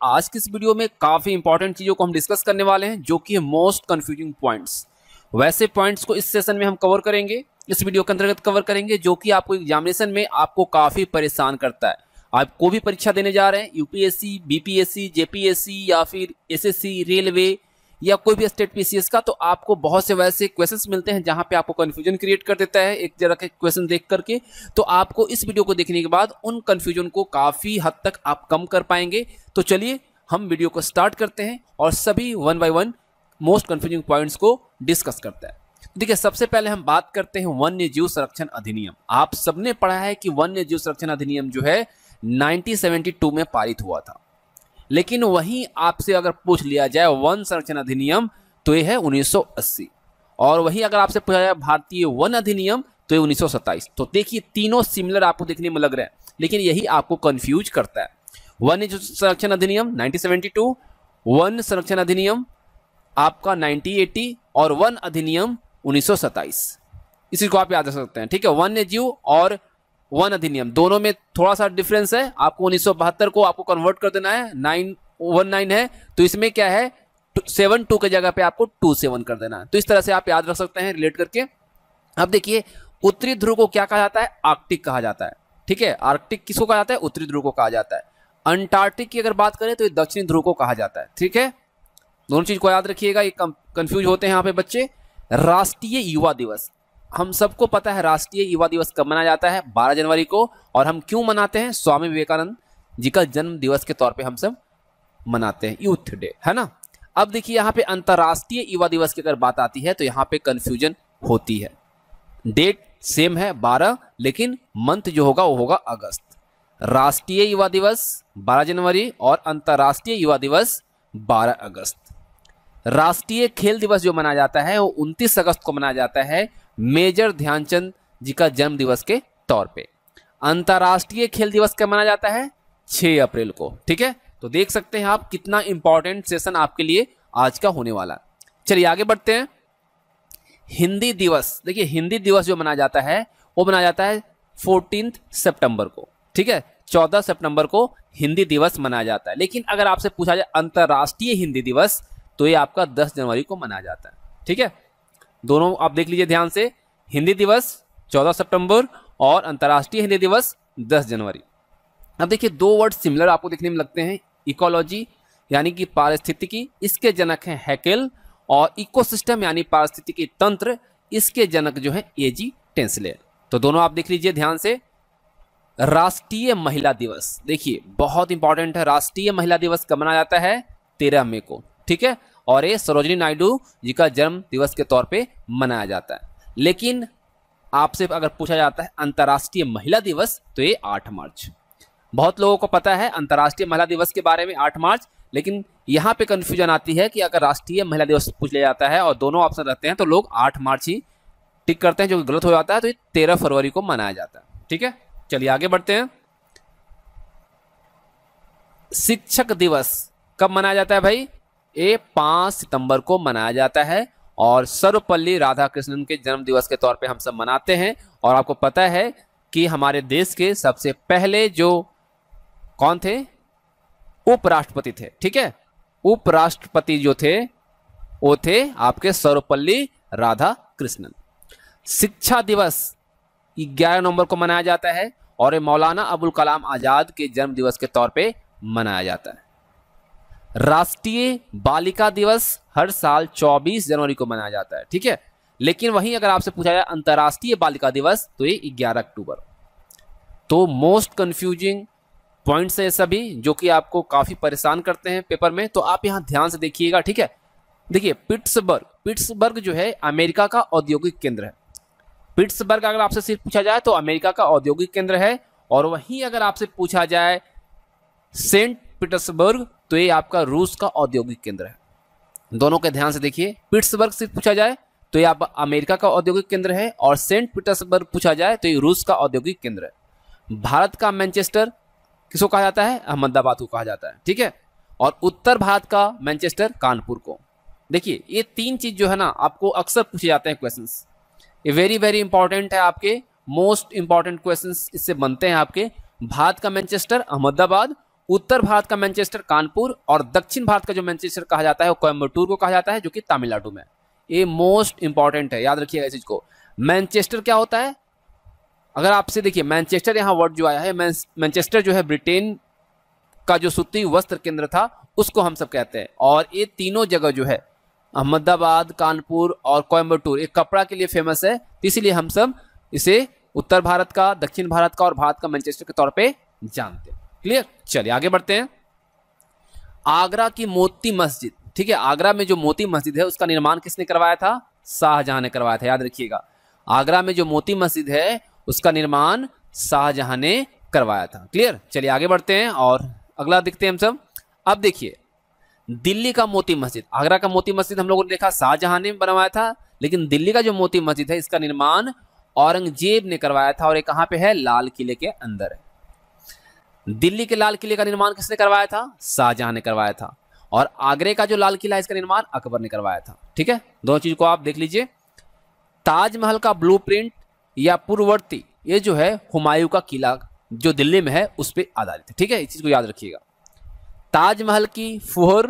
आज की इस वीडियो में काफी इंपॉर्टेंट चीजों को हम डिस्कस करने वाले हैं, जो कि मोस्ट कंफ्यूजिंग पॉइंट्स। वैसे पॉइंट्स को इस सेशन में हम कवर करेंगे, इस वीडियो के अंतर्गत कवर करेंगे, जो कि आपको एग्जामिनेशन में आपको काफी परेशान करता है। आप कोई भी परीक्षा देने जा रहे हैं, यूपीएससी, बीपीएससी, जेपीएससी या फिर एसएससी, रेलवे या कोई भी स्टेट पीसीएस का, तो आपको बहुत से वैसे क्वेश्चंस मिलते हैं जहां पे आपको कंफ्यूजन क्रिएट कर देता है एक जगह के क्वेश्चन देख करके। तो आपको इस वीडियो को देखने के बाद उन कंफ्यूजन को काफी हद तक आप कम कर पाएंगे। तो चलिए हम वीडियो को स्टार्ट करते हैं और सभी one by one most confusing points को डिस्कस करते हैं। देखिए, सबसे पहले हम बात करते हैं वन्य जीव संरक्षण अधिनियम। आप सबने पढ़ा है कि वन्य जीव संरक्षण अधिनियम जो है 1972 में पारित हुआ था, लेकिन वहीं आपसे अगर पूछ लिया जाए वन संरक्षण अधिनियम तो ये है 1980, और वहीं अगर आपसे पूछा जाए भारतीय वन अधिनियम तो ये 1927। तो देखिए, तीनों सिमिलर आपको देखने में लग रहे हैं, लेकिन यही आपको कंफ्यूज करता है। वन संरक्षण अधिनियम 1972, वन संरक्षण अधिनियम आपका 1980 और वन अधिनियम 1927। इसी को आप याद रख सकते हैं, ठीक है। वन्य जीव और वन अधिनियम दोनों में थोड़ा सा डिफरेंस है। आपको 1972 को आपको कन्वर्ट कर देना है, 919 है तो इसमें क्या है 72 के जगह पे आपको 27 कर देना है। तो इस तरह से आप याद रख सकते हैं रिलेट करके। अब देखिए, उत्तरी ध्रुव को क्या कहा जाता है? आर्कटिक कहा जाता है, ठीक है। आर्कटिक किसको कहा जाता है? उत्तरी ध्रुव को कहा जाता है। अंटार्कटिक की अगर बात करें तो ये दक्षिणी ध्रुव को कहा जाता है, ठीक है। दोनों चीज को याद रखिएगा, ये कंफ्यूज होते हैं यहाँ पे बच्चे। राष्ट्रीय युवा दिवस, हम सबको पता है राष्ट्रीय युवा दिवस कब मनाया जाता है? 12 जनवरी को। और हम क्यों मनाते हैं? स्वामी विवेकानंद जी का जन्म दिवस के तौर पे हम सब मनाते हैं, यूथ डे, है ना। अब देखिए, यहाँ पे अंतर्राष्ट्रीय युवा दिवस की अगर बात आती है तो यहाँ पे कंफ्यूजन होती है। डेट सेम है 12, लेकिन मंथ जो होगा वो होगा अगस्त। राष्ट्रीय युवा दिवस 12 जनवरी और अंतर्राष्ट्रीय युवा दिवस 12 अगस्त। राष्ट्रीय खेल दिवस जो मनाया जाता है वो 29 अगस्त को मनाया जाता है, मेजर ध्यानचंद जी का जन्म दिवस के तौर पे। अंतर्राष्ट्रीय खेल दिवस कब मनाया जाता है? 6 अप्रैल को, ठीक है। तो देख सकते हैं आप कितना इंपॉर्टेंट सेशन आपके लिए आज का होने वाला है। चलिए आगे बढ़ते हैं। हिंदी दिवस, देखिए हिंदी दिवस जो मनाया जाता है वो मनाया जाता है 14 सितंबर को, ठीक है। 14 सितंबर को हिंदी दिवस मनाया जाता है। लेकिन अगर आपसे पूछा जाए अंतर्राष्ट्रीय हिंदी दिवस तो ये आपका 10 जनवरी को मनाया जाता है, ठीक है। दोनों आप देख लीजिए ध्यान से, हिंदी दिवस 14 सितंबर और अंतर्राष्ट्रीय हिंदी दिवस 10 जनवरी। अब देखिए, दो वर्ड सिमिलर आपको देखने में लगते हैं। इकोलॉजी यानी कि पारिस्थितिकी, इसके जनक हैं हैकेल, और इकोसिस्टम यानी पारिस्थितिकी तंत्र, इसके जनक जो है एजी टेंसलेर। तो दोनों आप देख लीजिए ध्यान से। राष्ट्रीय महिला दिवस, देखिए बहुत इंपॉर्टेंट है। राष्ट्रीय महिला दिवस कब मनाया जाता है? 13 मई को, ठीक है। और ये सरोजिनी नायडू जी का जन्म दिवस के तौर पे मनाया जाता है। लेकिन आपसे अगर पूछा जाता है अंतर्राष्ट्रीय महिला दिवस तो ये 8 मार्च। बहुत लोगों को पता है अंतर्राष्ट्रीय महिला दिवस के बारे में 8 मार्च, लेकिन यहाँ पे कंफ्यूजन आती है कि अगर राष्ट्रीय महिला दिवस पूछ लिया जाता है और दोनों ऑप्शन रहते हैं तो लोग 8 मार्च ही टिक करते हैं, जो गलत हो जाता है। तो ये 13 फरवरी को मनाया जाता है, ठीक है। चलिए आगे बढ़ते हैं। शिक्षक दिवस कब मनाया जाता है भाई? ये 5 सितंबर को मनाया जाता है, और सर्वपल्ली राधाकृष्णन के जन्म दिवस के तौर पे हम सब मनाते हैं। और आपको पता है कि हमारे देश के सबसे पहले जो कौन थे? उपराष्ट्रपति थे, ठीक है। उपराष्ट्रपति जो थे वो थे आपके सर्वपल्ली राधाकृष्णन। शिक्षा दिवस 11 नवंबर को मनाया जाता है, और ये मौलाना अबुल कलाम आजाद के जन्म दिवस के तौर पे मनाया जाता है। राष्ट्रीय बालिका दिवस हर साल 24 जनवरी को मनाया जाता है, ठीक है। लेकिन वहीं अगर आपसे पूछा जाए अंतर्राष्ट्रीय बालिका दिवस तो ये 11 अक्टूबर। तो मोस्ट कंफ्यूजिंग पॉइंट्स है सभी, जो कि आपको काफी परेशान करते हैं पेपर में। तो आप यहां ध्यान से देखिएगा, ठीक है। देखिए, पिट्सबर्ग जो है अमेरिका का औद्योगिक केंद्र है। पिट्सबर्ग अगर आपसे सिर्फ पूछा जाए तो अमेरिका का औद्योगिक केंद्र है, और वहीं अगर आपसे पूछा जाए सेंट पीटर्सबर्ग तो ये आपका रूस का औद्योगिक केंद्र है। दोनों के ध्यान से देखिए, पिट्सबर्ग से पूछा जाए तो ये आप अमेरिका का औद्योगिक केंद्र है, और सेंट पीटर्सबर्ग पूछा जाए तो ये रूस का औद्योगिक केंद्र है। भारत का मैनचेस्टर किसको कहा जाता है? अहमदाबाद को कहा जाता है, ठीक है। और उत्तर भारत का मैनचेस्टर कानपुर को। देखिए, ये 3 चीज जो है ना आपको अक्सर पूछे जाते हैं क्वेश्चंस। ये वेरी वेरी इंपॉर्टेंट है, आपके मोस्ट इंपॉर्टेंट क्वेश्चंस इससे बनते हैं आपके। भारत का मैनचेस्टर अहमदाबाद उत्तर भारत का मैनचेस्टर कानपुर और दक्षिण भारत का जो मैनचेस्टर कहा जाता है वो कोयम्बटूर को कहा जाता है, जो कि तमिलनाडु में। ये मोस्ट इंपॉर्टेंट है, याद रखिएगा इस चीज को। मैनचेस्टर क्या होता है, अगर आपसे देखिए मैनचेस्टर यहाँ वर्ड जो आया है, मैनचेस्टर जो है ब्रिटेन का जो सूती वस्त्र केंद्र था उसको हम सब कहते हैं। और ये तीनों जगह जो है अहमदाबाद, कानपुर और कोयम्बटूर एक कपड़ा के लिए फेमस है, इसीलिए हम सब इसे उत्तर भारत का, दक्षिण भारत का और भारत का मैनचेस्टर के तौर पे जानते हैं। क्लियर, चलिए आगे बढ़ते हैं। आगरा की मोती मस्जिद, ठीक है, आगरा में जो मोती मस्जिद है उसका निर्माण किसने करवाया था? शाहजहां ने करवाया था, याद रखिएगा। आगरा में जो मोती मस्जिद है उसका निर्माण शाहजहां ने करवाया था। क्लियर, चलिए आगे बढ़ते हैं और अगला देखते हैं हम सब। अब देखिए दिल्ली का मोती मस्जिद, आगरा का मोती मस्जिद हम लोगों ने देखा शाहजहां ने बनवाया था, लेकिन दिल्ली का जो मोती मस्जिद है इसका निर्माण औरंगजेब ने करवाया था और ये कहां पे है? लाल किले के अंदर है। दिल्ली के लाल किले का निर्माण किसने करवाया था? शाहजहां ने करवाया था। और आगरे का जो लाल किला है इसका निर्माण अकबर ने करवाया था। ठीक है, दोनों चीज को आप देख लीजिए। ताजमहल का ब्लूप्रिंट या पूर्ववर्ती, ये जो है हुमायूं का किला जो दिल्ली में है उस पर आधारित है। ठीक है, इस चीज को याद रखिएगा। ताजमहल की फुहर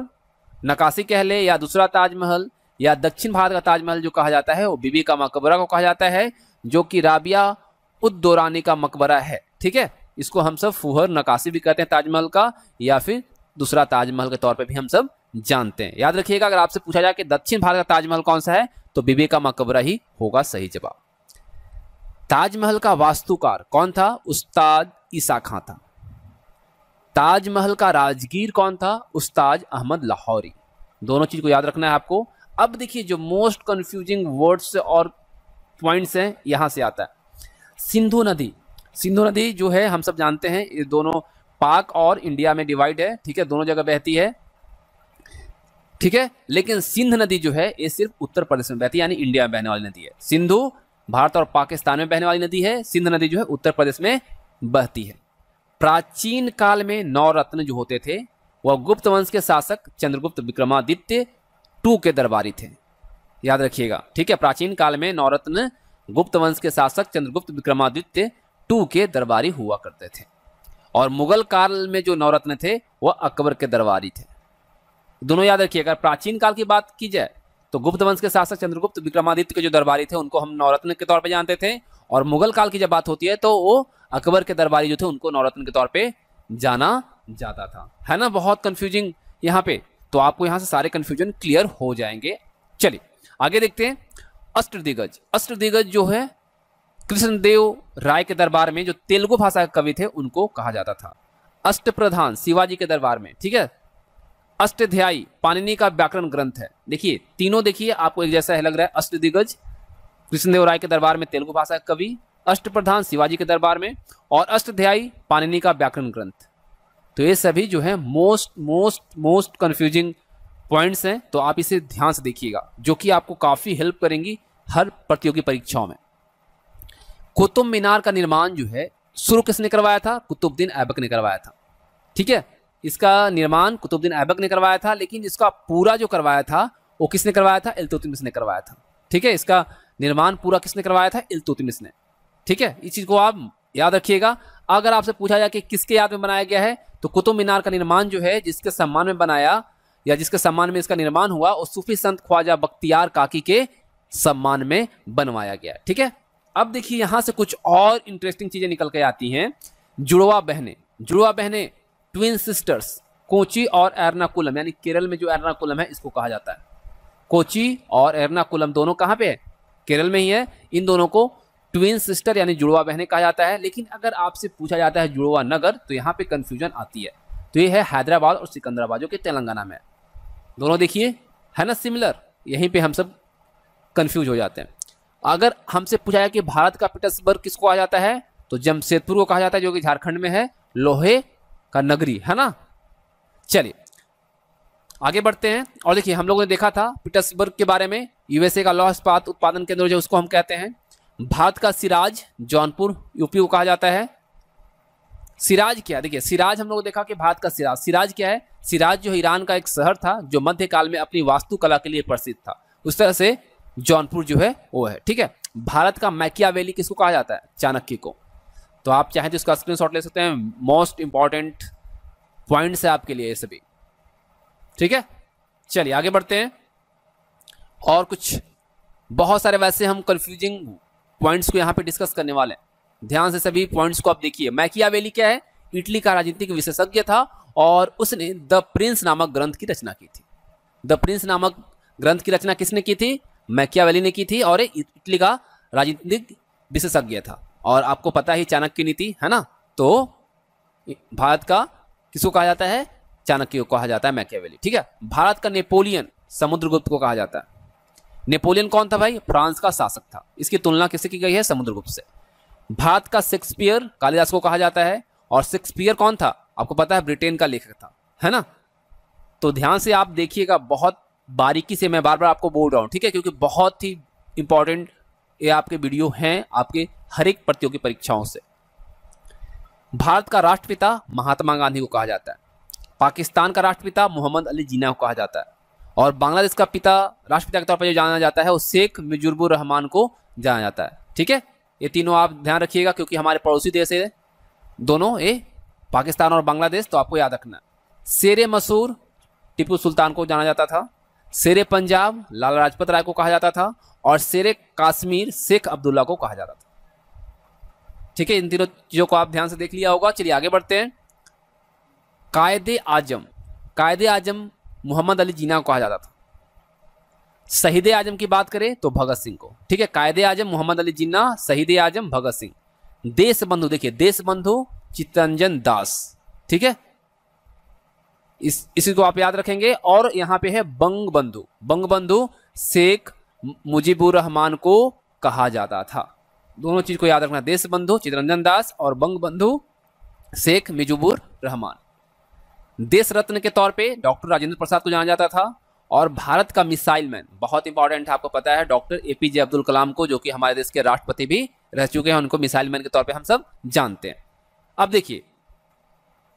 नकाशी कह ले या दूसरा ताजमहल या दक्षिण भारत का ताजमहल जो कहा जाता है वो बीबी का मकबरा को कहा जाता है, जो कि राबिया उद-दौरानी का मकबरा है। ठीक है, इसको हम सब फुहर नकाशी भी कहते हैं ताजमहल का, या फिर दूसरा ताजमहल के तौर पे भी हम सब जानते हैं। याद रखिएगा, अगर आपसे पूछा जाए कि दक्षिण भारत का ताजमहल कौन सा है तो बीबी का मकबरा ही होगा सही जवाब। ताजमहल का वास्तुकार कौन था? उस्ताद ईसा खां था। ताजमहल का राजगीर कौन था? उस्ताद अहमद लाहौरी। दोनों चीज को याद रखना है आपको। अब देखिए जो मोस्ट कंफ्यूजिंग वर्ड्स और पॉइंट्स हैं यहां से आता है। सिंधु नदी, सिंधु नदी जो है हम सब जानते हैं ये दोनों पाक और इंडिया में डिवाइड है। ठीक है, दोनों जगह बहती है। ठीक है, लेकिन सिंध नदी जो है ये सिर्फ उत्तर प्रदेश में बहती है, यानी इंडिया में बहने वाली नदी है। सिंधु भारत और पाकिस्तान में बहने वाली नदी है, सिंध नदी जो है उत्तर प्रदेश में बहती है। प्राचीन काल में 9 रत्न जो होते थे वह गुप्त वंश के शासक चंद्रगुप्त विक्रमादित्य टू के दरबारी थे। याद रखिएगा, ठीक है, प्राचीन काल में 9 रत्न गुप्त वंश के शासक चंद्रगुप्त विक्रमादित्य टू के दरबारी हुआ करते थे। और मुगल काल में जो 9 रत्न थे वह अकबर के दरबारी थे। दोनों याद रखिए। अगर प्राचीन काल की बात की जाए तो गुप्त वंश के शासक चंद्रगुप्त विक्रमादित्य के जो दरबारी थे उनको हम 9 रत्न के तौर पे जानते थे, और मुगल काल की जब बात होती है तो वो अकबर के दरबारी जो थे उनको 9 रत्न के तौर पे जाना जाता था। है ना, बहुत कंफ्यूजिंग यहाँ पे, तो आपको यहाँ से सारे कंफ्यूजन क्लियर हो जाएंगे। चलिए आगे देखते हैं। अष्टदिग्गज, अष्टदिग्गज जो है कृष्णदेव राय के दरबार में जो तेलुगु भाषा के कवि थे उनको कहा जाता था। अष्टप्रधान शिवाजी के दरबार में। ठीक है, अष्टाध्यायी पाणिनि का व्याकरण ग्रंथ है। देखिए तीनों, देखिए आपको एक जैसा लग रहा है। अष्टदिग्गज कृष्णदेव राय के दरबार में तेलुगु भाषा का कवि, अष्टप्रधान शिवाजी के दरबार में, और अष्टाध्यायी पाणिनि का व्याकरण ग्रंथ। तो ये सभी जो है मोस्ट कंफ्यूजिंग पॉइंट्स हैं, तो आप इसे ध्यान से देखिएगा, जो कि आपको काफी हेल्प करेंगी हर प्रतियोगी परीक्षाओं में। कुतुब मीनार का निर्माण जो है शुरू किसने करवाया था? कुतुबुद्दीन ऐबक ने करवाया था। ठीक है, इसका निर्माण कुतुबुद्दीन ऐबक ने करवाया था, लेकिन इसका पूरा जो करवाया था वो किसने करवाया था? इल्तुतमिश ने करवाया था। ठीक है, इसका निर्माण पूरा किसने करवाया था? इल्तुतमिश ने। ठीक है, इस चीज को आप याद रखिएगा। अगर आपसे पूछा जाए कि किसके याद में बनाया गया है तो कुतुब मीनार का निर्माण जो है जिसके सम्मान में बनाया या जिसके सम्मान में इसका निर्माण हुआ वो सूफी संत ख्वाजा बख्तियार काकी के सम्मान में बनवाया गया। ठीक है, अब देखिए यहां से कुछ और इंटरेस्टिंग चीजें निकल के आती हैं। जुड़वा बहनें, जुड़वा बहनें ट्विन सिस्टर्स, कोची और एर्नाकुलम, यानी केरल में जो एर्नाकुलम है इसको कहा जाता है। कोची और एर्नाकुलम दोनों कहां पे है? केरल में ही है। इन दोनों को ट्विन सिस्टर यानी जुड़वा बहनें कहा जाता है। लेकिन अगर आपसे पूछा जाता है जुड़वा नगर तो यहाँ पे कंफ्यूजन आती है। तो ये है हैदराबाद और सिकंदराबाद जो कि तेलंगाना में है। दोनों देखिए है ना सिमिलर, यहीं पे हम सब कंफ्यूज हो जाते हैं। अगर हमसे पूछा जाए कि भारत का पीटर्सबर्ग किसको कहा जाता है तो जमशेदपुर को कहा जाता है, जो कि झारखंड में है, लोहे का नगरी, है ना। चलिए आगे बढ़ते हैं। और देखिए हम लोगों ने देखा था पीटर्सबर्ग के बारे में, यूएसए का लौह इस्पात उत्पादन केंद्र जो उसको हम कहते हैं। भारत का सिराज जौनपुर यूपी को कहा जाता है। सिराज क्या? देखिए सिराज हम लोग ने देखा कि भारत का सिराज, सिराज क्या है? सिराज जो ईरान का एक शहर था जो मध्यकाल में अपनी वास्तुकला के लिए प्रसिद्ध था, उस तरह से जौनपुर जो है वो है। ठीक है, भारत का मैकियावेली किसको कहा जाता है? चाणक्य को। तो आप चाहें तो इसका स्क्रीनशॉट ले सकते हैं। मोस्ट इंपॉर्टेंट पॉइंट्स है आपके लिए ये सभी, ठीक है। चलिए आगे बढ़ते हैं और कुछ बहुत सारे वैसे हम कंफ्यूजिंग पॉइंट्स को यहाँ पे डिस्कस करने वाले हैं। ध्यान से सभी पॉइंट्स को आप देखिए। मैकियावेली क्या है? इटली का राजनीतिक विशेषज्ञ था और उसने द प्रिंस नामक ग्रंथ की रचना की थी। द प्रिंस नामक ग्रंथ की रचना किसने की थी? मैकियावेली ने की थी और इटली का राजनीतिक विशेषज्ञ था। और आपको पता ही चाणक्य नीति है ना, तो भारत का किसको कहा जाता है? चाणक्य को कहा जाता है, मैकियावेली, ठीक है। भारत का नेपोलियन समुद्रगुप्त को कहा जाता है। नेपोलियन कौन था भाई? फ्रांस का शासक था। इसकी तुलना किससे की गई है? समुद्रगुप्त से। भारत का शेक्सपियर कालिदास को कहा जाता है और शेक्सपियर कौन था? आपको पता है, ब्रिटेन का लेखक था, है ना। तो ध्यान से आप देखिएगा, बहुत बारीकी से मैं बार बार आपको बोल रहा हूं, ठीक है, क्योंकि बहुत ही इंपॉर्टेंट ये आपके वीडियो हैं आपके हर एक प्रतियोगी परीक्षाओं से। भारत का राष्ट्रपिता महात्मा गांधी को कहा जाता है। पाकिस्तान का राष्ट्रपिता मोहम्मद अली जिन्ना को कहा जाता है और बांग्लादेश का राष्ट्रपिता के तौर पर जो जाना जाता है वो शेख मुजीबुर रहमान को जाना जाता है, ठीक है। ये तीनों आप ध्यान रखिएगा क्योंकि हमारे पड़ोसी देश है दोनों, ये पाकिस्तान और बांग्लादेश, तो आपको याद रखना। शेरे मसूर टीपू सुल्तान को जाना जाता था। शेरे पंजाब लाला लाजपत राय को कहा जाता था और शेरे कश्मीर शेख अब्दुल्ला को कहा जाता था, ठीक है। इन तीनों चीजों को आप ध्यान से देख लिया होगा। चलिए आगे बढ़ते हैं। कायदे आजम मोहम्मद अली जिन्ना को कहा जाता था। शहीद आजम की बात करें तो भगत सिंह को, ठीक है। कायदे आजम मोहम्मद अली जिन्ना, शहीद आजम भगत सिंह। देश बंधु देखिए, देश बंधु चित्तरंजन दास, ठीक है, इसी को आप याद रखेंगे। और यहां पे है बंगबंधु शेख मुजीबुर रहमान को कहा जाता था। दोनों चीज को याद रखना, देश बंधु चित्तरंजन दास और बंगबंधु शेख मुजीबुर रहमान। देश रत्न के तौर पे डॉक्टर राजेंद्र प्रसाद को जाना जाता था और भारत का मिसाइल मैन, बहुत इंपॉर्टेंट है, आपको पता है, डॉक्टर एपीजे अब्दुल कलाम को, जो कि हमारे देश के राष्ट्रपति भी रह चुके हैं, उनको मिसाइल मैन के तौर पे हम सब जानते हैं। अब देखिए,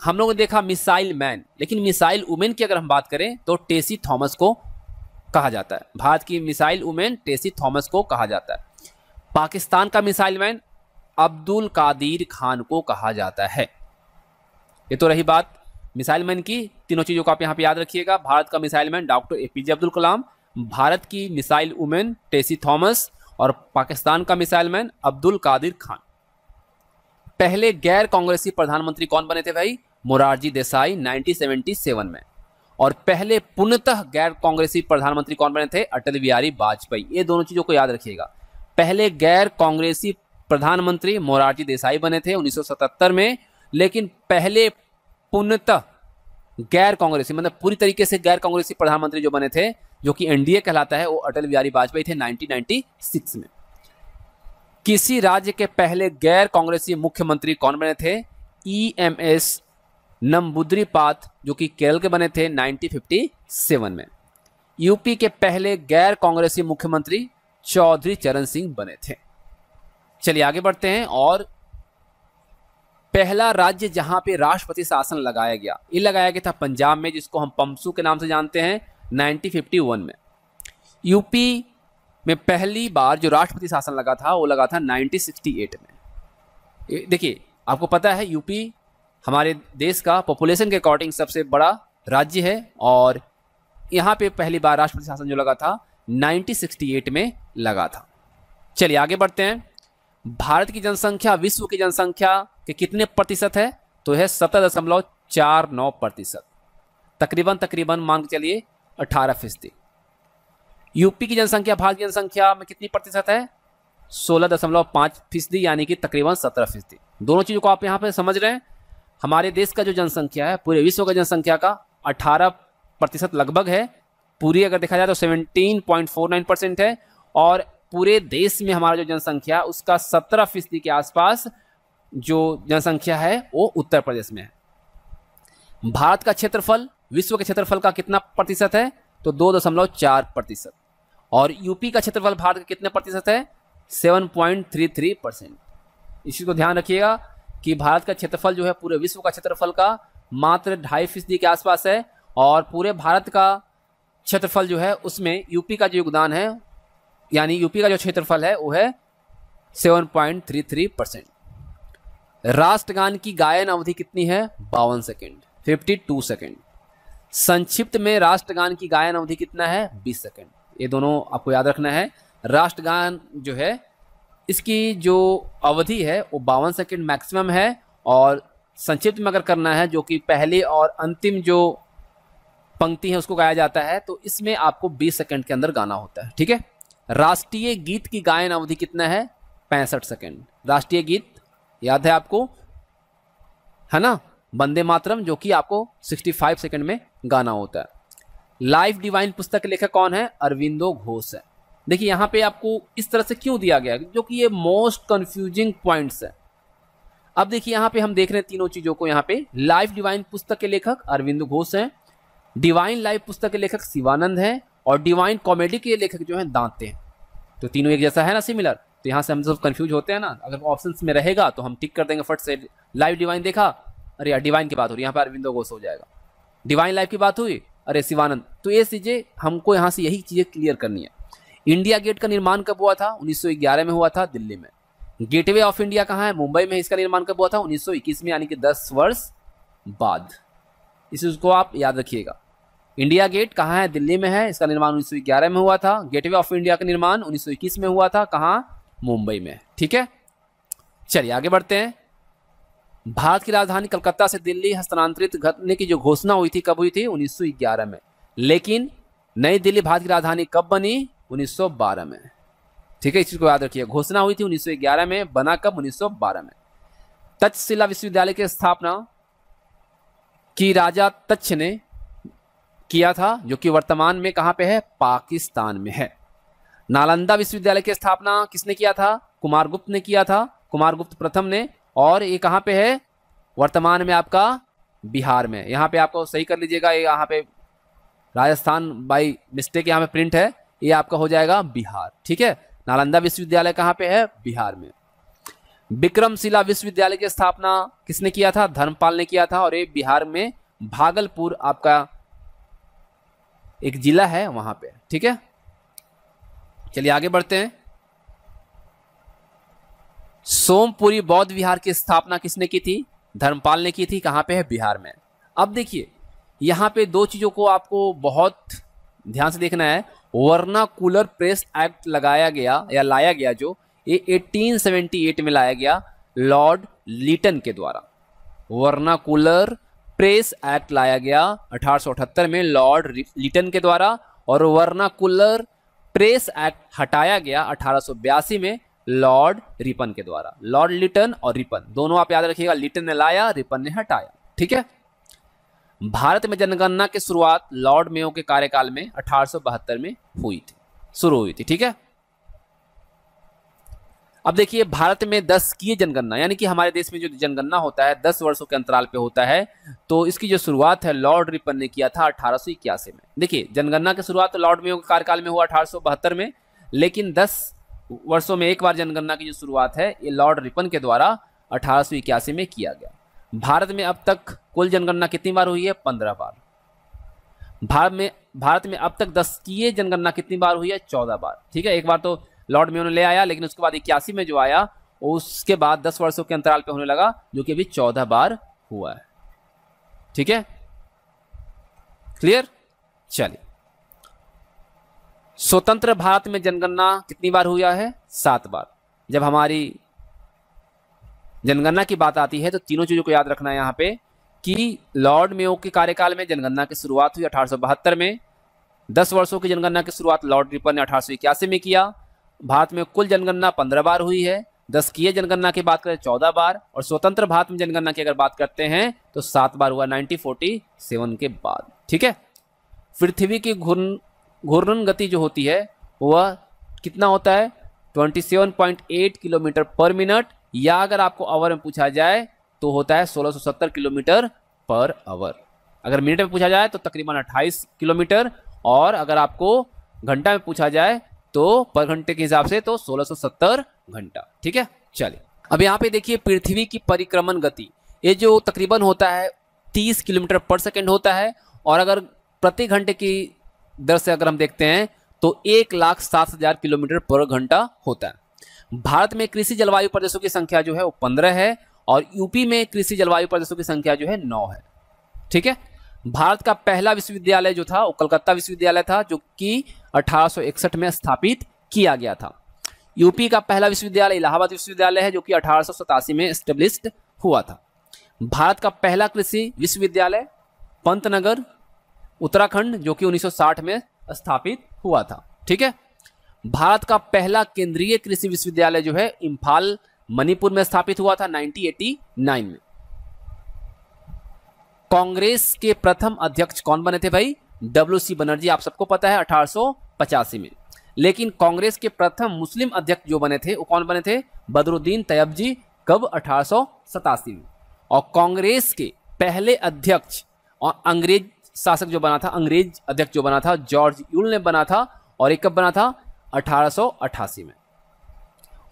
हम लोगों ने देखा मिसाइल मैन, लेकिन मिसाइल वुमेन की अगर हम बात करें तो टेसी थॉमस को कहा जाता है। भारत की मिसाइल वुमेन टेसी थॉमस को कहा जाता है। पाकिस्तान का मिसाइल मैन अब्दुल कादिर खान को कहा जाता है। ये तो रही बात मिसाइल मैन की। तीनों चीजों को आप यहाँ पे याद रखिएगा। भारत का missile man doctor APJ Abdul Kalam, Bharat की मिसाइल वुमेन टेसी थॉमस और पाकिस्तान का मिसाइल मैन अब्दुल कादिर खान। पहले गैर कांग्रेसी प्रधानमंत्री कौन बने थे भाई? मोरारजी देसाई 1977 में। और पहले पूर्णतः गैर कांग्रेसी प्रधानमंत्री कौन बने थे? अटल बिहारी वाजपेयी। ये दोनों चीजों को याद रखिएगा। पहले गैर कांग्रेसी प्रधानमंत्री मोरारजी देसाई बने थे 1977 में, लेकिन पहले पूर्णतः गैर कांग्रेसी मतलब पूरी तरीके से गैर कांग्रेसी प्रधानमंत्री जो बने थे, जो कि एनडीए कहलाता है, वो अटल बिहारी वाजपेयी थे 1996 में। किसी राज्य के पहले गैर कांग्रेसी मुख्यमंत्री कौन बने थे? ईएमएस नंबूद्रिपाद, जो कि केरल के बने थे 1957 में। यूपी के पहले गैर कांग्रेसी मुख्यमंत्री चौधरी चरण सिंह बने थे। चलिए आगे बढ़ते हैं। और पहला राज्य जहां पे राष्ट्रपति शासन लगाया गया, ये लगाया गया था पंजाब में, जिसको हम पम्सू के नाम से जानते हैं, 1951 में। यूपी में पहली बार जो राष्ट्रपति शासन लगा था वो लगा था 1968 में। देखिए, आपको पता है यूपी हमारे देश का पॉपुलेशन के अकॉर्डिंग सबसे बड़ा राज्य है और यहाँ पे पहली बार राष्ट्रपति शासन जो लगा था 1968 में लगा था। चलिए आगे बढ़ते हैं। भारत की जनसंख्या विश्व की जनसंख्या के कितने प्रतिशत है? तो है 17.49%, तकरीबन मान के चलिए 18%। यूपी की जनसंख्या भारत की जनसंख्या में कितनी प्रतिशत है? 16.5%, यानी कि तकरीबन 17%। दोनों चीजों को आप यहाँ पे समझ रहे हैं। हमारे देश का जो जनसंख्या है पूरे विश्व का जनसंख्या का 18% लगभग है। पूरी अगर देखा जाए तो 17.49% है और पूरे देश में हमारा जो जनसंख्या उसका 17% के आसपास जो जनसंख्या है वो उत्तर प्रदेश में है। भारत का क्षेत्रफल विश्व के क्षेत्रफल का कितना प्रतिशत है? तो 2.4%। और यूपी का क्षेत्रफल भारत का कितने प्रतिशत है? 7.33%। इसी को ध्यान रखिएगा कि भारत का क्षेत्रफल जो है पूरे विश्व का क्षेत्रफल का मात्र 2.5% के आसपास है और पूरे भारत का क्षेत्रफल जो है उसमें यूपी का जो योगदान है, यानी यूपी का जो क्षेत्रफल है वो है 7.33%। राष्ट्रगान की गायन अवधि कितनी है? 52 सेकेंड। 52 सेकेंड। संक्षिप्त में राष्ट्रगान की गायन अवधि कितना है? 20 सेकेंड। ये दोनों आपको याद रखना है। राष्ट्रगान जो है इसकी जो अवधि है वो 52 सेकेंड मैक्सिमम है, और संक्षिप्त में अगर करना है जो कि पहले और अंतिम जो पंक्ति है उसको गाया जाता है तो इसमें आपको 20 सेकेंड के अंदर गाना होता है। ठीक है। राष्ट्रीय गीत की गायन अवधि कितना है? 65 सेकेंड। राष्ट्रीय गीत याद है आपको, है ना, वंदे मातरम, जो कि आपको 65 सेकेंड में गाना होता है। लाइफ डिवाइन पुस्तक के लेखक कौन है? अरविंदो घोष है। देखिए यहाँ पे आपको इस तरह से क्यों दिया गया, जो कि ये मोस्ट कंफ्यूजिंग पॉइंट्स है। अब देखिए यहाँ पे हम देख रहे हैं तीनों चीजों को। यहाँ पे लाइफ डिवाइन पुस्तक के लेखक अरविंदो घोष हैं, डिवाइन लाइफ पुस्तक के लेखक शिवानंद हैं, और डिवाइन कॉमेडी के लेखक जो हैं दांते हैं। तो तीनों एक जैसा है ना, सिमिलर। तो यहाँ से हम सब कंफ्यूज होते हैं ना। अगर ऑप्शंस में रहेगा तो हम टिक कर देंगे फट से। लाइफ डिवाइन देखा, अरे यार डिवाइन की बात हो रही है, यहाँ पे अरविंदो घोष हो जाएगा। डिवाइन लाइफ की बात हुई, अरे शिवानंद। तो ये चीजें हमको यहाँ से यही चीजें क्लियर करनी है। इंडिया गेट का निर्माण कब हुआ था? 1911 में हुआ था, दिल्ली में। गेटवे ऑफ इंडिया कहाँ है? मुंबई में। इसका निर्माण कब हुआ था? 1921 में, यानी कि 10 वर्ष बाद। इसको आप याद रखिएगा। इंडिया गेट कहाँ है? दिल्ली में है। इसका निर्माण 1911 में हुआ था। गेटवे ऑफ इंडिया का निर्माण 1921 में हुआ था। कहाँ? मुंबई में। ठीक है, चलिए आगे बढ़ते हैं। भारत की राजधानी कलकत्ता से दिल्ली हस्तांतरित करने की जो घोषणा हुई थी कब हुई थी? 1911 में। लेकिन नई दिल्ली भारत की राजधानी कब बनी? 1912 में। ठीक है, इस चीज को याद रखिए। घोषणा हुई थी 1911 में, बना कब? 1912 में। तक्षशिला विश्वविद्यालय की स्थापना की राजा तक्ष ने किया था, जो कि वर्तमान में कहां पे है? पाकिस्तान में है। नालंदा विश्वविद्यालय की स्थापना किसने किया था? कुमारगुप्त ने किया था, कुमारगुप्त प्रथम ने। और ये कहां पे है? वर्तमान में आपका बिहार में। यहाँ पे आपको सही कर लीजिएगा, ये यहाँ पे राजस्थान बाई मिस्टेक यहाँ पे प्रिंट है, ये आपका हो जाएगा बिहार। ठीक है, नालंदा विश्वविद्यालय कहाँ पे है? बिहार में। विक्रमशिला विश्वविद्यालय की स्थापना किसने किया था? धर्मपाल ने किया था, और ये बिहार में भागलपुर आपका एक जिला है, वहां पे। ठीक है, चलिए आगे बढ़ते हैं। सोमपुरी बौद्ध विहार की स्थापना किसने की थी? धर्मपाल ने की थी। कहां पे है? बिहार में। अब देखिए यहां पे दो चीजों को आपको बहुत ध्यान से देखना है। वर्नाकुलर प्रेस एक्ट लगाया गया या लाया गया, जो ये 1878 में लाया गया लॉर्ड लिटन के द्वारा। वर्नाकुलर प्रेस एक्ट लाया गया 1878 में लॉर्ड लिटन के द्वारा, और वर्नाकुलर प्रेस एक्ट हटाया गया 1882 में लॉर्ड रिपन के द्वारा। लॉर्ड लिटन और रिपन दोनों आप याद रखिएगा, लिटन ने लाया, रिपन ने हटाया। ठीक है। भारत में जनगणना की शुरुआत लॉर्ड मेयो के कार्यकाल में 1872 में हुई थी, शुरू हुई थी। ठीक है। अब देखिए भारत में 10 की जनगणना, यानी कि हमारे देश में जो जनगणना होता है 10 वर्षों के अंतराल पे होता है, तो इसकी जो शुरुआत है लॉर्ड रिपन ने किया था 1881 में। देखिए जनगणना की शुरुआत तो लॉर्ड मेयो के कार्यकाल में हुआ 1872 में, लेकिन 10 वर्षों में एक बार जनगणना की जो शुरुआत है ये लॉर्ड रिपन के द्वारा 1881 में किया गया। भारत में अब तक कुल जनगणना कितनी बार हुई है? 15 बार। भारत में अब तक 10 की जनगणना कितनी बार हुई है? 14 बार। ठीक है, एक बार तो लॉर्ड मेयो ने ले आया, लेकिन उसके बाद 81 में जो आया उसके बाद 10 वर्षों के अंतराल पे होने लगा, जो कि अभी 14 बार हुआ है। ठीक है, क्लियर। चलिए, स्वतंत्र भारत में जनगणना कितनी बार हुआ है? 7 बार। जब हमारी जनगणना की बात आती है तो तीनों चीजों को याद रखना है यहाँ पे कि लॉर्ड मेयो के कार्यकाल में जनगणना की शुरुआत हुई 1872 में, 10 वर्षों की जनगणना की शुरुआत लॉर्ड रिपन ने 1881 में किया। भारत में कुल जनगणना 15 बार हुई है, 10 की जनगणना की बात करें 14 बार, और स्वतंत्र भारत में जनगणना की अगर बात करते हैं तो 7 बार हुआ 1947 के बाद। ठीक है। पृथ्वी की घूर्णन गति जो होती है वह कितना होता है? 27.8 किलोमीटर पर मिनट, या अगर आपको आवर में पूछा जाए तो होता है 1670 किलोमीटर पर आवर। अगर मिनट में पूछा जाए तो तकरीबन 28 किलोमीटर, और अगर आपको घंटा में पूछा जाए तो पर घंटे के हिसाब से तो 1670 घंटा। ठीक है। चलिए अब यहाँ पे देखिए पृथ्वी की परिक्रमण गति, ये जो तकरीबन होता है 30 किलोमीटर पर सेकंड होता है, और अगर प्रति घंटे की दर से अगर हम देखते हैं तो 1,07,000 किलोमीटर पर घंटा होता है। भारत में कृषि जलवायु प्रदेशों की संख्या जो है वो 15 है, और यूपी में कृषि जलवायु प्रदेशों की संख्या जो है 9 है। ठीक है। भारत का पहला विश्वविद्यालय जो था वो कलकत्ता विश्वविद्यालय था, जो कि 1861 में स्थापित किया गया था। यूपी का पहला विश्वविद्यालय इलाहाबाद विश्वविद्यालय है, जो कि 1887 में एस्टेब्लिश्ड हुआ था। भारत का पहला कृषि विश्वविद्यालय पंतनगर उत्तराखंड, जो कि 1960 में स्थापित हुआ था। ठीक है। भारत का पहला केंद्रीय कृषि विश्वविद्यालय जो है इम्फाल मणिपुर में स्थापित हुआ था 1989 में। कांग्रेस के प्रथम अध्यक्ष कौन बने थे भाई? WC बनर्जी, आप सबको पता है 1885 में। लेकिन कांग्रेस के प्रथम मुस्लिम अध्यक्ष जो बने थे वो कौन बने थे? बदरुद्दीन तैयबजी, कब? 1887 में। और कांग्रेस के पहले अध्यक्ष और अंग्रेज शासक जो बना था, अंग्रेज अध्यक्ष जो बना था, जॉर्ज यूल ने बना था, और एक कब बना था? 1888 में।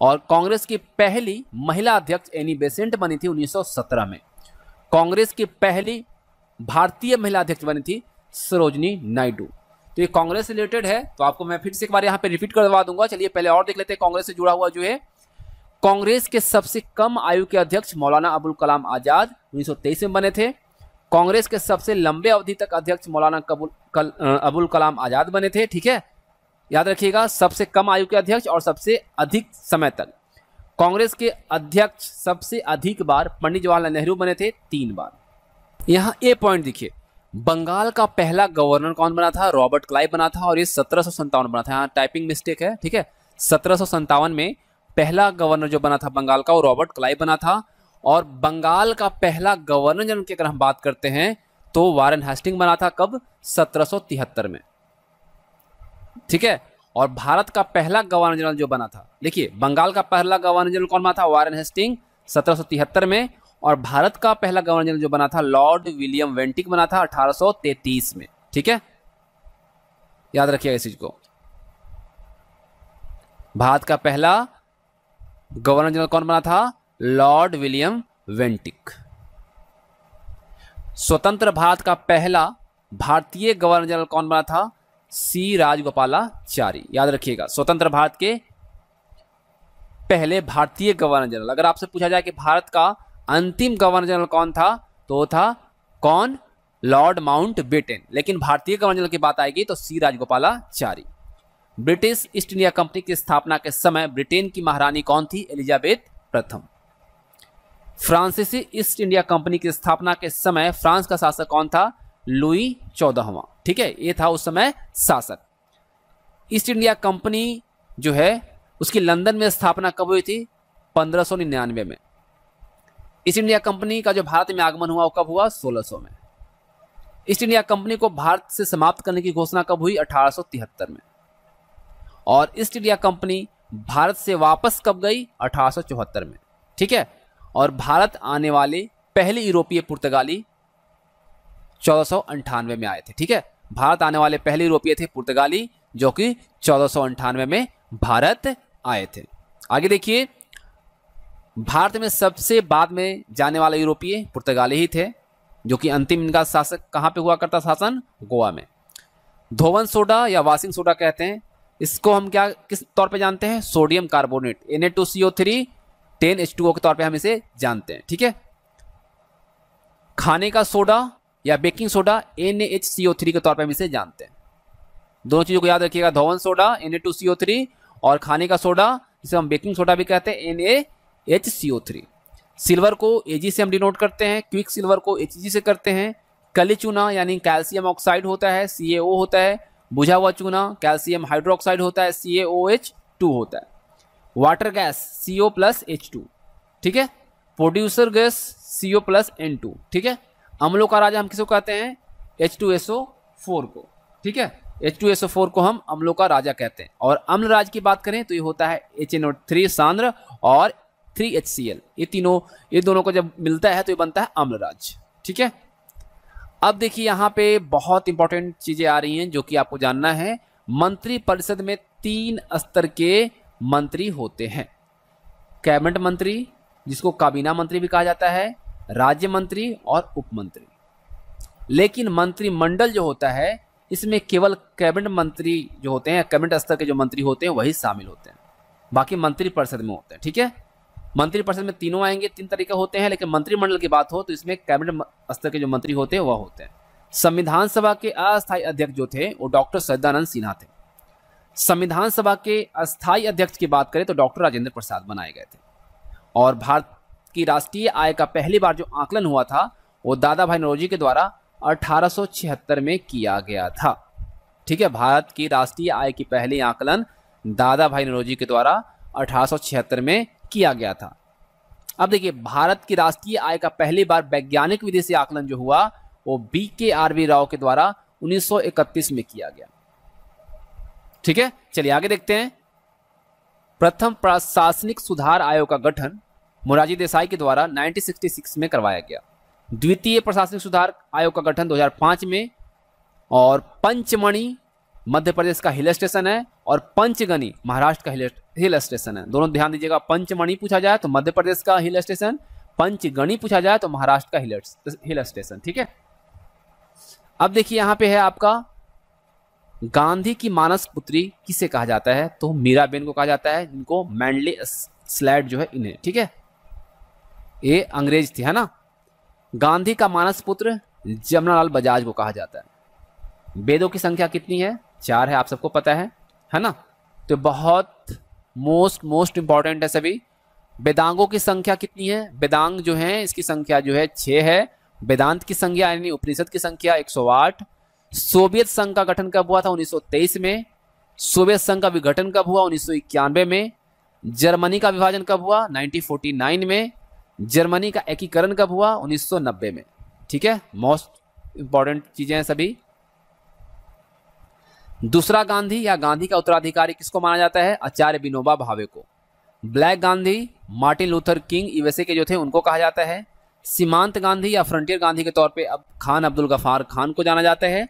और कांग्रेस की पहली महिला अध्यक्ष एनी बेसेंट बनी थी 1917 में। कांग्रेस की पहली भारतीय महिला अध्यक्ष बनी थी सरोजनी नायडू। तो ये कांग्रेस रिलेटेड है, तो आपको मैं फिर से एक बार यहाँ पे रिपीट करवा दूंगा। चलिए पहले और देख लेते हैं कांग्रेस से जुड़ा हुआ जो है। कांग्रेस के सबसे कम आयु के अध्यक्ष मौलाना अबुल कलाम आजाद 1923 में बने थे। कांग्रेस के सबसे लंबे अवधि तक अध्यक्ष मौलाना अबुल कलाम आजाद बने थे। ठीक है, याद रखिएगा, सबसे कम आयु के अध्यक्ष और सबसे अधिक समय तक। कांग्रेस के अध्यक्ष सबसे अधिक बार पंडित जवाहरलाल नेहरू बने थे, 3 बार। यहाँ ए पॉइंट देखिए, बंगाल का पहला गवर्नर कौन बना था? रॉबर्ट क्लाइव बना था, और ये 1757 बना था। यहाँ टाइपिंग मिस्टेक है, ठीक है। 1757 में पहला गवर्नर जो बना था बंगाल का वो रॉबर्ट क्लाइव बना था। और बंगाल का पहला गवर्नर जनरल की अगर हम बात करते हैं तो वारेन हेस्टिंग बना था, कब? 1773 में। ठीक है। और भारत का पहला गवर्नर जनरल जो बना था, देखिए बंगाल का पहला गवर्नर जनरल कौन बना था? वारेन हेस्टिंग 1773 में। और भारत का पहला गवर्नर जनरल जो बना था लॉर्ड विलियम वेंटिक बना था 1833 में। ठीक है, याद रखिएगा इस चीज को। भारत का पहला गवर्नर जनरल कौन बना था? Lord William वेंटिक। स्वतंत्र भारत का पहला भारतीय गवर्नर जनरल कौन बना था? सी राजगोपालाचारी। याद रखिएगा, स्वतंत्र भारत के पहले भारतीय गवर्नर जनरल। अगर आपसे पूछा जाए कि भारत का अंतिम गवर्नर जनरल कौन था, तो वो था कौन? Lord Mountbatten. लेकिन भारतीय गवर्नर जनरल की बात आएगी तो C Rajagopalachari. British East India company की स्थापना के समय ब्रिटेन की महारानी कौन थी? एलिजाबेथ प्रथम। फ्रांसीसी ईस्ट इंडिया कंपनी की स्थापना के समय फ्रांस का शासक कौन था? लुई 14वां। ठीक है, ये था उस समय शासक। ईस्ट इंडिया कंपनी जो है उसकी लंदन में स्थापना कब हुई थी? 1599 में। ईस्ट इंडिया कंपनी का जो भारत में आगमन हुआ वो कब हुआ? 1600 में। ईस्ट इंडिया कंपनी को भारत से समाप्त करने की घोषणा कब हुई? 1873 में। और ईस्ट इंडिया कंपनी भारत से वापस कब गई? 1874 में। ठीक है। और भारत आने वाले पहले यूरोपीय पुर्तगाली 1498 में आए थे। ठीक है, भारत आने वाले पहले यूरोपीय थे पुर्तगाली, जो कि 1498 में भारत आए थे। आगे देखिए, भारत में सबसे बाद में जाने वाले यूरोपीय पुर्तगाली ही थे, जो कि अंतिम इनका शासक कहां पे हुआ करता? शासन गोवा में। धोवन सोडा या वाशिंग सोडा कहते हैं इसको, हम क्या किस तौर पे जानते हैं? सोडियम कार्बोनेट Na2CO3 10H2O के तौर पे हम इसे जानते हैं। ठीक है। खाने का सोडा या बेकिंग सोडा NaHCO3 के तौर पे हम इसे जानते हैं। दोनों चीजों को याद रखिएगा, धोवन सोडा Na2CO3 और खाने का सोडा जिसे हम बेकिंग सोडा भी कहते हैं NaHCO3। सिल्वर को Ag से हम डिनोट करते हैं, क्विक सिल्वर को Hg से करते हैं। कली चूना यानी कैल्शियम ऑक्साइड होता है, CaO होता है। बुझा हुआ चूना कैल्शियम हाइड्रोक्साइड होता है, CaOH2 होता है। Water gas CO+H2। ठीक है। Producer gas CO+N2। ठीक है। अम्लों का राजा हम किसको कहते हैं? H2SO4 को। ठीक है, H2SO4 को हम अम्लों का राजा कहते हैं। और अम्ल राज की बात करें तो ये होता है HNO3 सांद्र और 3HCl। ये दोनों को जब मिलता है तो ये बनता है अम्ल राज। ठीक है। अब देखिए यहाँ पे बहुत इंपॉर्टेंट चीजें आ रही हैं जो कि आपको जानना है। मंत्री परिषद में 3 स्तर के मंत्री होते हैं। कैबिनेट मंत्री, जिसको काबीना मंत्री भी कहा जाता है, राज्य मंत्री और उप मंत्री। लेकिन मंत्रिमंडल जो होता है इसमें केवल कैबिनेट मंत्री जो होते हैं, कैबिनेट स्तर के जो मंत्री होते हैं वही शामिल होते हैं, बाकी मंत्री परिषद में होते हैं। ठीक है। मंत्रिपरिषद में तीनों आएंगे, 3 तरीके होते हैं, लेकिन मंत्रिमंडल की बात हो तो इसमें कैबिनेट स्तर के जो मंत्री होते हैं वह होते हैं। संविधान सभा के अस्थायी अध्यक्ष जो थे वो डॉक्टर सच्चिदानंद सिन्हा थे। संविधान सभा के अस्थायी अध्यक्ष की बात करें तो डॉक्टर राजेंद्र प्रसाद बनाए गए थे। और भारत की राष्ट्रीय आय का पहली बार जो आकलन हुआ था वो दादा भाई नौरोजी के द्वारा 1876 में किया गया था। ठीक है, भारत की राष्ट्रीय आय की पहली आकलन दादा भाई नौरोजी के द्वारा 1876 में किया गया था। अब देखिए, भारत की राष्ट्रीय आय का पहली बार वैज्ञानिक विधि से आकलन जो हुआ वो BKRV राव के द्वारा 1931 में किया गया। ठीक है, चलिए आगे देखते हैं। प्रथम प्रशासनिक सुधार आयोग का गठन मोरारजी देसाई के द्वारा 1966 में करवाया गया। द्वितीय प्रशासनिक सुधार आयोग का गठन 2005 में। और पंचमणि मध्य प्रदेश का हिल स्टेशन है और पंचगनी महाराष्ट्र का हिल स्टेशन है। दोनों ध्यान दीजिएगा, पंचमणि पूछा जाए तो मध्य प्रदेश का हिल स्टेशन, पंचगनी पूछा जाए तो महाराष्ट्र का हिल स्टेशन। ठीक है, अब देखिए यहां पे है आपका गांधी की मानस पुत्री किसे कहा जाता है, तो मीराबेन को कहा जाता है, जिनको मैंडले स्लैड जो है इन्हें। ठीक है, ये अंग्रेज थे, है ना। गांधी का मानस पुत्र जमनालाल बजाज को कहा जाता है। वेदों की संख्या कितनी है, 4 है, आप सबको पता है ना। तो बहुत मोस्ट इंपॉर्टेंट है सभी। वेदांगों की संख्या कितनी है, वेदांग जो है इसकी संख्या जो है 6 है। वेदांत की संख्या यानी उपनिषद की संख्या 108। सोवियत संघ का गठन कब हुआ था, 1923 में। सोवियत संघ का विघटन कब हुआ, 1991 में। जर्मनी का विभाजन कब हुआ, 1949 में। जर्मनी का एकीकरण कब हुआ, 1990 में। ठीक है, मोस्ट इंपॉर्टेंट चीजें हैं सभी। दूसरा गांधी या गांधी का उत्तराधिकारी किसको माना जाता है, आचार्य विनोबा भावे को। Black Gandhi Martin Luther king USA के जो थे उनको कहा जाता है। सीमांत गांधी या फ्रंटियर गांधी के तौर पे अब खान अब्दुल गफार खान को जाना जाता है।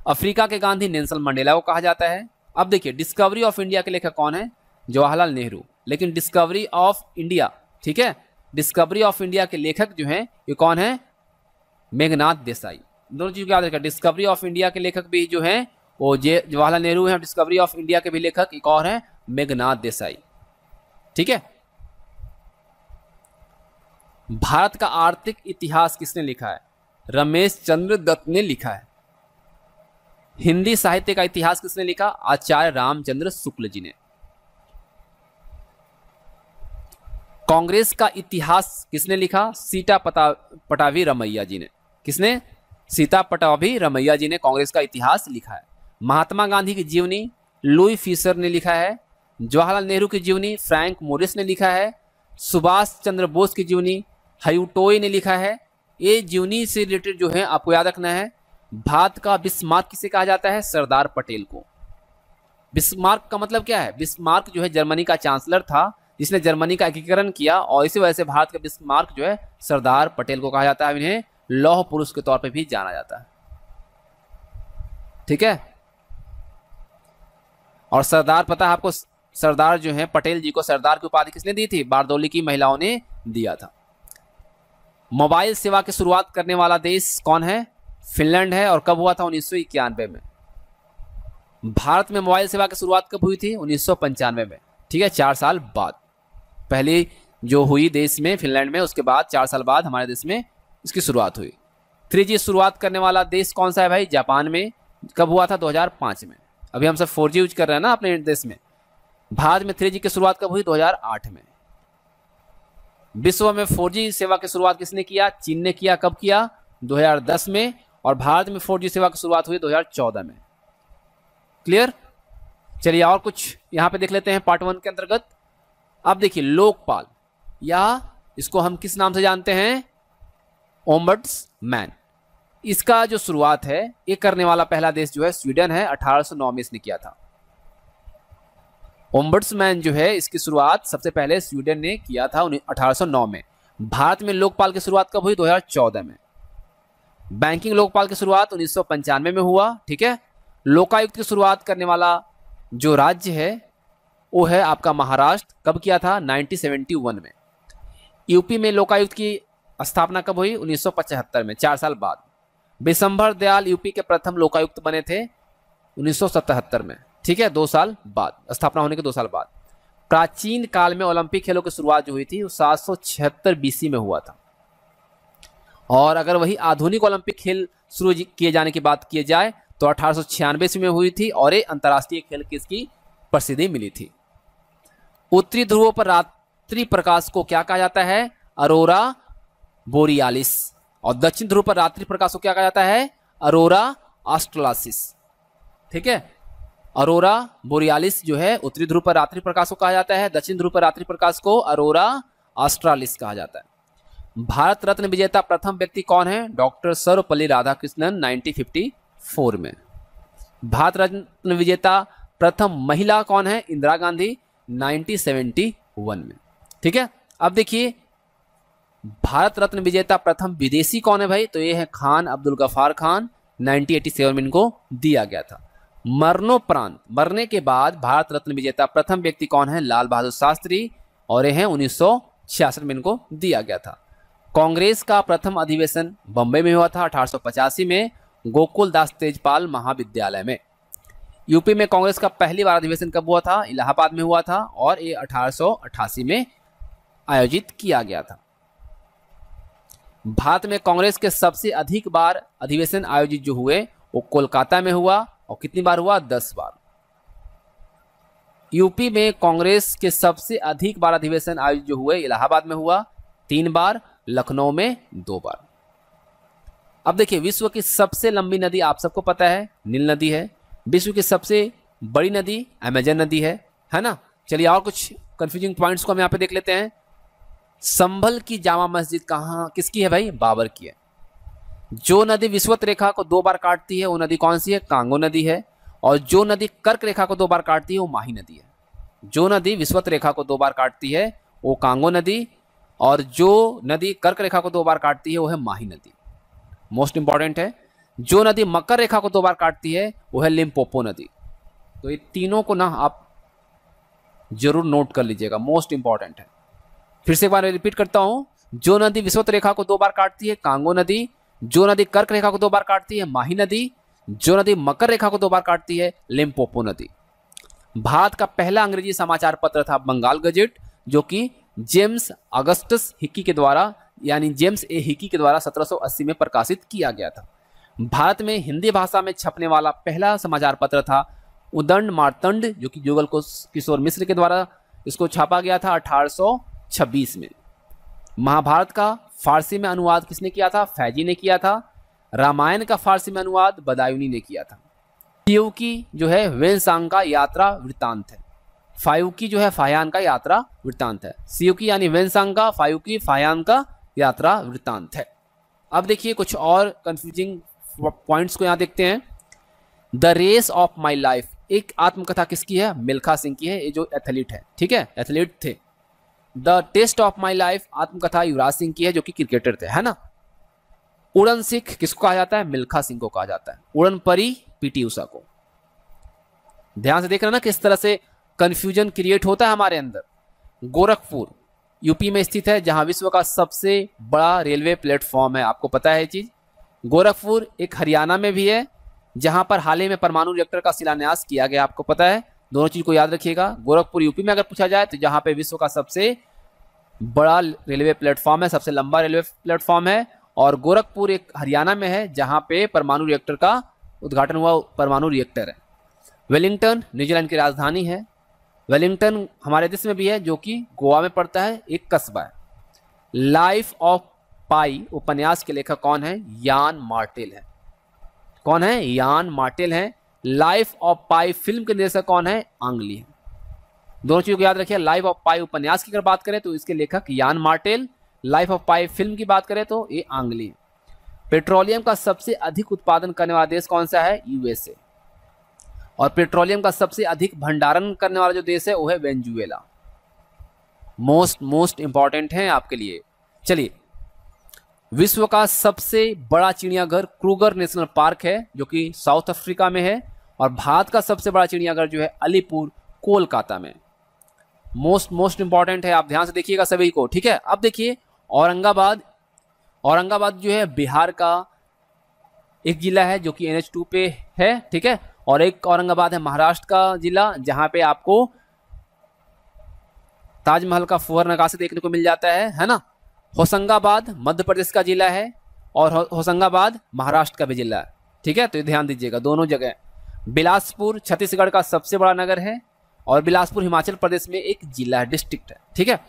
अफ्रीका के गांधी नेल्सन मंडेला को कहा जाता है। अब देखिए, डिस्कवरी ऑफ इंडिया के लेखक कौन है, जवाहरलाल नेहरू। लेकिन डिस्कवरी ऑफ इंडिया, ठीक है, डिस्कवरी ऑफ इंडिया के लेखक जो हैं ये कौन है, मेघनाथ देसाई। दोनों चीज याद रखिए, डिस्कवरी ऑफ इंडिया के लेखक भी जो हैं वो जवाहरलाल नेहरू हैं। डिस्कवरी ऑफ इंडिया के भी लेखक एक और हैं, मेघनाथ देसाई। ठीक है, भारत का आर्थिक इतिहास किसने लिखा है, रमेश चंद्र दत्त ने लिखा है। हिंदी साहित्य का इतिहास किसने लिखा, आचार्य रामचंद्र शुक्ल जी ने। कांग्रेस का इतिहास किसने लिखा, सीता पटाभी रमैया जी ने। किसने, सीता पटाभी रमैया जी ने कांग्रेस का इतिहास लिखा है। महात्मा गांधी की जीवनी लुई फिशर ने लिखा है। जवाहरलाल नेहरू की जीवनी फ्रैंक मोरिस ने लिखा है। सुभाष चंद्र बोस की जीवनी हयूटोई ने लिखा है। ये जीवनी से रिलेटेड जो है आपको याद रखना है। भारत का बिस्मार्क किसे कहा जाता है, सरदार पटेल को। बिस्मार्क का मतलब क्या है, बिस्मार्क जो है जर्मनी का चांसलर था जिसने जर्मनी का एकीकरण किया, और इसी वजह से भारत का बिस्मार्क जो है सरदार पटेल को कहा जाता है। इन्हें लौह पुरुष के तौर पे भी जाना जाता है। ठीक है, और सरदार पता है आपको, सरदार जो है पटेल जी को सरदार की उपाधि किसने दी थी, बारदौली की महिलाओं ने दिया था। मोबाइल सेवा की शुरुआत करने वाला देश कौन है, फिनलैंड है। और कब हुआ था, 1991 में। भारत में मोबाइल सेवा की शुरुआत कब हुई थी, 1995 में। ठीक है, 4 साल बाद पहली जो हुई देश में फिनलैंड में, उसके बाद 4 साल बाद हमारे देश में इसकी शुरुआत हुई। 3G शुरुआत करने वाला देश कौन सा है भाई, जापान में। कब हुआ था, 2005 में। अभी हम सब 4G यूज कर रहे हैं ना अपने देश में। भारत में 3G की शुरुआत कब हुई, 2008 में। विश्व में 4G सेवा की शुरुआत किसने किया, चीन ने किया। कब किया, 2010 में। और भारत में 4G सेवा की शुरुआत हुई 2014 में। क्लियर, चलिए और कुछ यहां पे देख लेते हैं पार्ट 1 के अंतर्गत। अब देखिए, लोकपाल या इसको हम किस नाम से जानते हैं, ओम्बड्समैन। इसका जो शुरुआत है ये करने वाला पहला देश जो है स्वीडन है, 1809 में इसने किया था। ओम्बड्समैन जो है इसकी शुरुआत सबसे पहले स्वीडन ने किया था 1809 में। भारत में लोकपाल की शुरुआत कब हुई, 2014 में। बैंकिंग लोकपाल की शुरुआत 1995 में हुआ। ठीक है, लोकायुक्त की शुरुआत करने वाला जो राज्य है वो है आपका महाराष्ट्र। कब किया था, 1971 में। यूपी में लोकायुक्त की स्थापना कब हुई, 1975 में, 4 साल बाद। बिशंबर दयाल यूपी के प्रथम लोकायुक्त बने थे 1977 में। ठीक है, 2 साल बाद, स्थापना होने के 2 साल बाद। प्राचीन काल में ओलंपिक खेलों की शुरुआत जो हुई थी वो 776 बीसी में हुआ था। और अगर वही आधुनिक ओलंपिक खेल शुरू किए जाने की बात की जाए तो 1896 में हुई थी और ये अंतर्राष्ट्रीय खेल की इसकी प्रसिद्धि मिली थी। उत्तरी ध्रुवों पर रात्रि प्रकाश को क्या कहा जाता है? अरोरा बोरियालिस। और दक्षिण ध्रुव पर रात्रि प्रकाश को क्या कहा जाता है? अरोरा ऑस्ट्रलासिस। ठीक है, अरोरा बोरियालिस जो है उत्तरी ध्रुव पर रात्रि प्रकाश को कहा जाता है, दक्षिण ध्रुव पर रात्रि प्रकाश को अरोरा ऑस्ट्रालिस कहा जाता है। भारत रत्न विजेता प्रथम व्यक्ति कौन है? डॉक्टर सर्वपल्ली राधाकृष्णन 1954 में। भारत रत्न विजेता प्रथम महिला कौन है? इंदिरा गांधी 1971 में। ठीक है, अब देखिए भारत रत्न विजेता प्रथम विदेशी कौन है भाई? तो ये है खान अब्दुल गफ्फार खान, 1987 में इनको दिया गया था। मरणोपरांत, मरने के बाद भारत रत्न विजेता प्रथम व्यक्ति कौन है? लाल बहादुर शास्त्री, और ये है 1966 में इनको दिया गया था। कांग्रेस का प्रथम अधिवेशन बंबई में हुआ था 1885 में, गोकुल दास तेजपाल महाविद्यालय में। यूपी में कांग्रेस का पहली बार अधिवेशन कब हुआ था? इलाहाबाद में हुआ था और ये 1888 में आयोजित किया गया था। भारत में कांग्रेस के सबसे अधिक बार अधिवेशन आयोजित जो हुए वो कोलकाता में हुआ, और कितनी बार हुआ? 10 बार। यूपी में कांग्रेस के सबसे अधिक बार अधिवेशन आयोजित जो हुए इलाहाबाद में हुआ 3 बार, लखनऊ में 2 बार। अब देखिए विश्व की सबसे लंबी नदी आप सबको पता है नील नदी है। विश्व की सबसे बड़ी नदी अमेजन नदी है ना। चलिए और कुछ कंफ्यूजिंग पॉइंट्स को हम यहाँ पे देख लेते हैं। संभल की जामा मस्जिद कहाँ किसकी है भाई? बाबर की है। जो नदी विषुवत रेखा को 2 बार काटती है वो नदी कौन सी है? कांगो नदी है। और जो नदी कर्क रेखा को 2 बार काटती है वो माही नदी है। जो नदी विषुवत रेखा को 2 बार काटती है वो कांगो नदी, और जो नदी कर्क रेखा को 2 बार काटती है वो है माही नदी। मोस्ट इंपॉर्टेंट है। जो नदी मकर रेखा को 2 बार काटती है वो है लिम्पोपो नदी। तो ये तीनों को ना आप जरूर नोट कर लीजिएगा, मोस्ट इंपॉर्टेंट है। फिर से एक बार रिपीट करता हूं, जो नदी विषुवत रेखा को 2 बार काटती है कांगो नदी, जो नदी कर्क रेखा को 2 बार काटती है माही नदी, जो नदी मकर रेखा को 2 बार काटती है लिम्पोपो नदी। भारत का पहला अंग्रेजी समाचार पत्र था बंगाल गजेट, जो कि जेम्स अगस्टस हिकी के द्वारा यानी जेम्स ए हिकी के द्वारा 1780 में प्रकाशित किया गया था। भारत में हिंदी भाषा में छपने वाला पहला समाचार पत्र था उदंड मार्तंड, जो कि जुगल किशोर मिश्र के द्वारा इसको छापा गया था 1826 में। महाभारत का फारसी में अनुवाद किसने किया था? फैजी ने किया था। रामायण का फारसी में अनुवाद बदायूनी ने किया था। फायूकी जो है वेनसांग का यात्रा वृत्तांत है। फायूकी जो है फायान का यात्रा वृत्तांत है। सियुकी यानी वेनसांग का, फायूकी फायान का यात्रा वृत्तांत है। अब देखिए कुछ और कंफ्यूजिंग पॉइंट्स को यहाँ देखते हैं। The race of my life एक आत्मकथा किसकी है? मिल्खा सिंह की है, ये जो एथलीट है, ठीक है, एथलीट थे। The test of my life आत्मकथा युवराज सिंह की है, जो कि क्रिकेटर थे, है ना। उड़न सिख किसको कहा जाता है? मिल्खा सिंह को कहा जाता है। उड़न परी पीटी उषा को। ध्यान से देख रहे ना किस तरह से कंफ्यूजन क्रिएट होता है हमारे अंदर। गोरखपुर यूपी में स्थित है, जहां विश्व का सबसे बड़ा रेलवे प्लेटफॉर्म है, आपको पता है ये चीज। गोरखपुर एक हरियाणा में भी है, जहां पर हाल ही में परमाणु रिएक्टर का शिलान्यास किया गया, आपको पता है। दोनों चीज को याद रखिएगा। गोरखपुर यूपी में अगर पूछा जाए तो जहां पे विश्व का सबसे बड़ा रेलवे प्लेटफॉर्म है, सबसे लंबा रेलवे प्लेटफॉर्म है, और गोरखपुर एक हरियाणा में है जहां पे परमाणु रिएक्टर का उद्घाटन हुआ, परमाणु रिएक्टर है। वेलिंगटन न्यूजीलैंड की राजधानी है। वेलिंगटन हमारे देश में भी है, जो कि गोवा में पड़ता है, एक कस्बा है। लाइफ ऑफ पाई उपन्यास के लेखक कौन है? यान मार्टेल है। कौन है? यान मार्टेल है। लाइफ ऑफ पाई फिल्म के निर्देशक कौन है? आंग ली है। दोनों चीजों को याद रखिए। लाइफ ऑफ पाई उपन्यास की अगर बात करें तो इसके लेखक यान Martel, life of pi film की बात करें तो ये आंग ली है। पेट्रोलियम का सबसे अधिक उत्पादन करने वाला देश कौन सा है? यूएसए। और पेट्रोलियम का सबसे अधिक भंडारण करने वाला जो देश है वो है वेनेजुएला। मोस्ट इंपॉर्टेंट है आपके लिए। चलिए, विश्व का सबसे बड़ा चिड़ियाघर क्रूगर नेशनल पार्क है, जो कि साउथ अफ्रीका में है। और भारत का सबसे बड़ा चिड़ियाघर जो है अलीपुर कोलकाता में। मोस्ट इंपॉर्टेंट है, आप ध्यान से देखिएगा सभी को, ठीक है। अब देखिए औरंगाबाद जो है बिहार का एक जिला है, जो कि NH2 पे है, ठीक है। और एक औरंगाबाद है महाराष्ट्र का जिला, जहां पे आपको ताजमहल का फुहर नक्काशी देखने को मिल जाता है ना। होशंगाबाद मध्य प्रदेश का जिला है और होशंगाबाद महाराष्ट्र का भी जिला है, ठीक है, तो ये ध्यान दीजिएगा दोनों जगह। बिलासपुर छत्तीसगढ़ का सबसे बड़ा नगर है और बिलासपुर हिमाचल प्रदेश में एक जिला डिस्ट्रिक्ट है, ठीक है।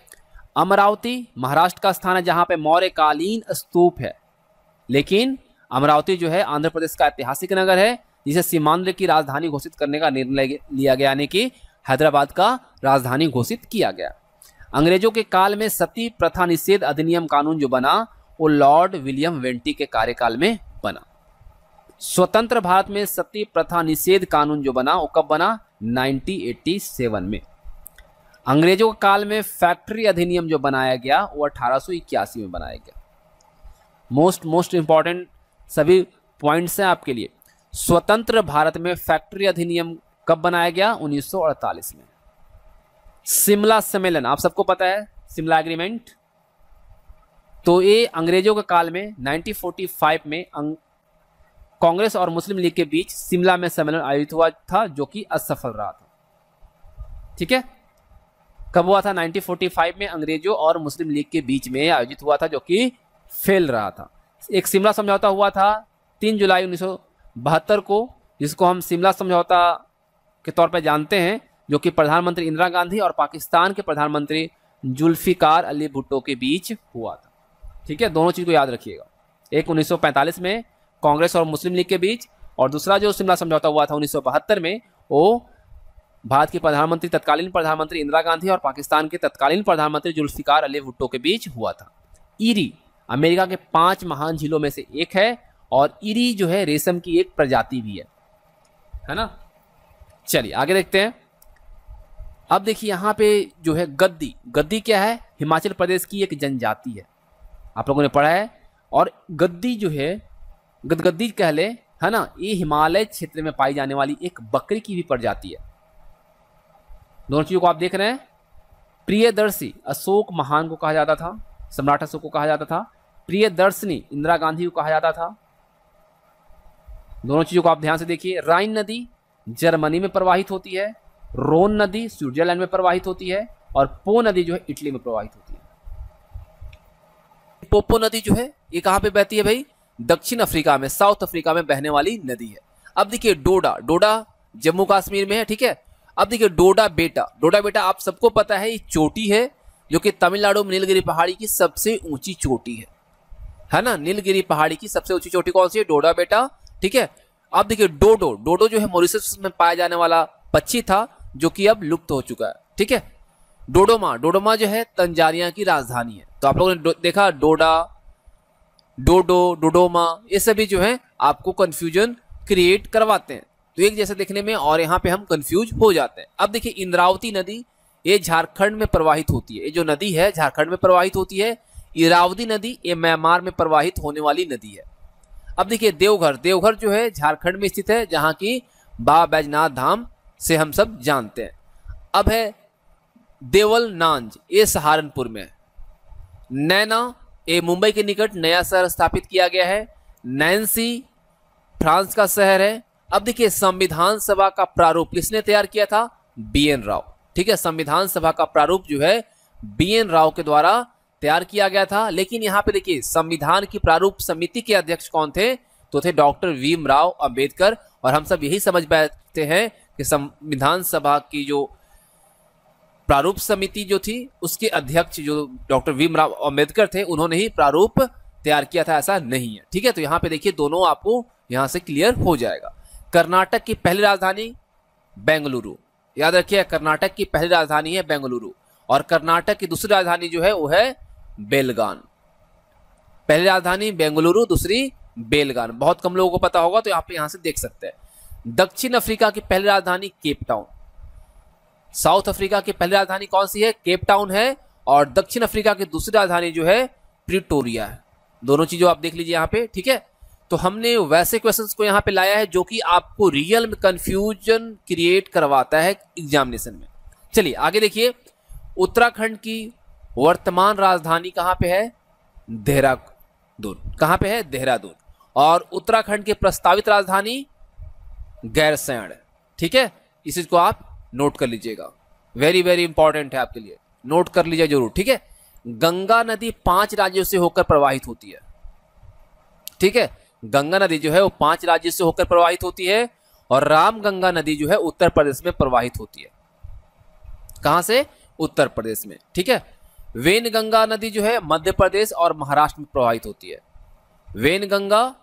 अमरावती महाराष्ट्र का स्थान है जहां पे मौर्यकालीन स्तूप है, लेकिन अमरावती जो है आंध्र प्रदेश का ऐतिहासिक नगर है जिसे सीमांध्र की राजधानी घोषित करने का निर्णय लिया गया, यानी कि हैदराबाद का राजधानी घोषित किया गया। अंग्रेजों के काल में सती प्रथा निषेध अधिनियम कानून जो बना वो लॉर्ड विलियम वेंटी के कार्यकाल में बना। स्वतंत्र भारत में सती प्रथा निषेध कानून जो बना वो कब बना? 1987 में। अंग्रेजों के काल में फैक्ट्री अधिनियम जो बनाया गया वो 1881 में बनाया गया। मोस्ट इंपॉर्टेंट सभी पॉइंट्स हैं आपके लिए। स्वतंत्र भारत में फैक्ट्री अधिनियम कब बनाया गया? 1948 में। शिमला सम्मेलन आप सबको पता है, शिमला एग्रीमेंट, तो ये अंग्रेजों के काल में 1945 में कांग्रेस और मुस्लिम लीग के बीच शिमला में सम्मेलन आयोजित हुआ था जो कि असफल रहा था, ठीक है। कब हुआ था? 1945 में अंग्रेजों और मुस्लिम लीग के बीच में आयोजित हुआ था जो कि फेल रहा था। एक शिमला समझौता हुआ था 3 जुलाई 1972 को, जिसको हम शिमला समझौता के तौर पर जानते हैं, जो कि प्रधानमंत्री इंदिरा गांधी और पाकिस्तान के प्रधानमंत्री जुल्फिकार अली भुट्टो के बीच हुआ था, ठीक है। दोनों चीज को याद रखिएगा, एक 1945 में कांग्रेस और मुस्लिम लीग के बीच, और दूसरा जो शिमला समझौता हुआ था 1972 में वो भारत के प्रधानमंत्री तत्कालीन प्रधानमंत्री इंदिरा गांधी और पाकिस्तान के तत्कालीन प्रधानमंत्री जुल्फिकार अली भुट्टो के बीच हुआ था। ईरी अमेरिका के 5 महान झीलों में से एक है और ईरी जो है रेशम की एक प्रजाति भी है ना। चलिए आगे देखते हैं। अब देखिए यहाँ पे जो है गद्दी, गद्दी क्या है? हिमाचल प्रदेश की एक जनजाति है, आप लोगों ने पढ़ा है। और गद्दी जो है, गदगद्दी कह ले, है ना, ये हिमालय क्षेत्र में पाई जाने वाली एक बकरी की भी प्रजाति है। दोनों चीजों को आप देख रहे हैं। प्रियदर्शी अशोक महान को कहा जाता था, सम्राट अशोक को कहा जाता था। प्रियदर्शनी इंदिरा गांधी को कहा जाता था। दोनों चीजों को आप ध्यान से देखिए। राइन नदी जर्मनी में प्रवाहित होती है, रोन नदी स्विट्जरलैंड में प्रवाहित होती है और पो नदी जो है इटली में प्रवाहित होती है। पोपो नदी जो है ये कहां पे बहती है भाई? दक्षिण अफ्रीका में, साउथ अफ्रीका में बहने वाली नदी है। अब देखिए डोडा, डोडा जम्मू कश्मीर में है, ठीक है। अब देखिए डोडा बेटा, डोडा बेटा आप सबको पता है ये चोटी है जो कि तमिलनाडु में नीलगिरी पहाड़ी की सबसे ऊंची चोटी है ना। नीलगिरी पहाड़ी की सबसे ऊंची चोटी कौन सी है? डोडा बेटा, ठीक है। अब देखिए डोडो, डोडो जो है मॉरिशस में पाया जाने वाला पक्षी था जो कि अब लुप्त हो चुका है, ठीक है। डोडोमा, डोडोमा जो है तंजानिया की राजधानी है। तो आप लोगों ने देखा डोडा, डोडो, डोडोमा, ये सभी जो है आपको कंफ्यूजन क्रिएट करवाते हैं, तो एक जैसे देखने में, और यहाँ पे हम कंफ्यूज हो जाते हैं। अब देखिए इंद्रावती नदी ये झारखंड में प्रवाहित होती है, ये जो नदी है झारखंड में प्रवाहित होती है। इरावती नदी ये म्यांमार में प्रवाहित होने वाली नदी है। अब देखिए देवघर, देवघर जो है झारखंड में स्थित है, जहां की बाबा बैजनाथ धाम से हम सब जानते हैं। अब है देवल नांज, ये सहारनपुर में है। नैना ये मुंबई के निकट नया शहर स्थापित किया गया है। नैन्सी फ्रांस का शहर है। अब देखिए संविधान सभा का प्रारूप किसने तैयार किया था? BN राव, ठीक है। संविधान सभा का प्रारूप जो है BN राव के द्वारा तैयार किया गया था। लेकिन यहाँ पे देखिए संविधान की प्रारूप समिति के अध्यक्ष कौन थे? तो थे डॉक्टर भीमराव अंबेडकर। और हम सब यही समझ बैठते हैं कि संविधान सभा की जो प्रारूप समिति जो थी उसके अध्यक्ष जो डॉक्टर भीमराव अंबेडकर थे, उन्होंने ही प्रारूप तैयार किया था, ऐसा नहीं है, ठीक है। तो यहाँ पे देखिए दोनों आपको यहाँ से क्लियर हो जाएगा। कर्नाटक की पहली राजधानी बेंगलुरु, याद रखिए कर्नाटक की पहली राजधानी है बेंगलुरु, और कर्नाटक की दूसरी राजधानी जो है वो है बेलगान। पहली राजधानी बेंगलुरु, दूसरी बेलगान, बहुत कम लोगों को पता होगा, तो आप यहाँ से देख सकते हैं। दक्षिण अफ्रीका की पहली राजधानी केप टाउन। साउथ अफ्रीका की पहली राजधानी कौन सी है? केप टाउन है। और दक्षिण अफ्रीका की दूसरी राजधानी जो है प्रिटोरिया है। दोनों चीजों आप देख लीजिए यहाँ पे, ठीक है। तो हमने वैसे क्वेश्चंस को यहाँ पे लाया है जो कि आपको रियल में कंफ्यूजन क्रिएट करवाता है एग्जामिनेशन में। चलिए आगे देखिए। उत्तराखंड की वर्तमान राजधानी कहाँ पे है? देहरादून। कहाँ पे है? देहरादून। और उत्तराखंड की प्रस्तावित राजधानी गैरसैंण, ठीक है। इस चीज को आप नोट कर लीजिएगा, वेरी वेरी इंपॉर्टेंट है आपके लिए। नोट कर लीजिए जरूर, ठीक है। गंगा नदी 5 राज्यों से होकर प्रवाहित होती है, ठीक है। गंगा नदी जो है वो 5 राज्यों से होकर प्रवाहित होती है, और राम गंगा नदी जो है उत्तर प्रदेश में प्रवाहित होती है। कहां से? उत्तर प्रदेश में, ठीक है। वेन गंगा नदी जो है मध्य प्रदेश और महाराष्ट्र में प्रवाहित होती है। वेन गंगा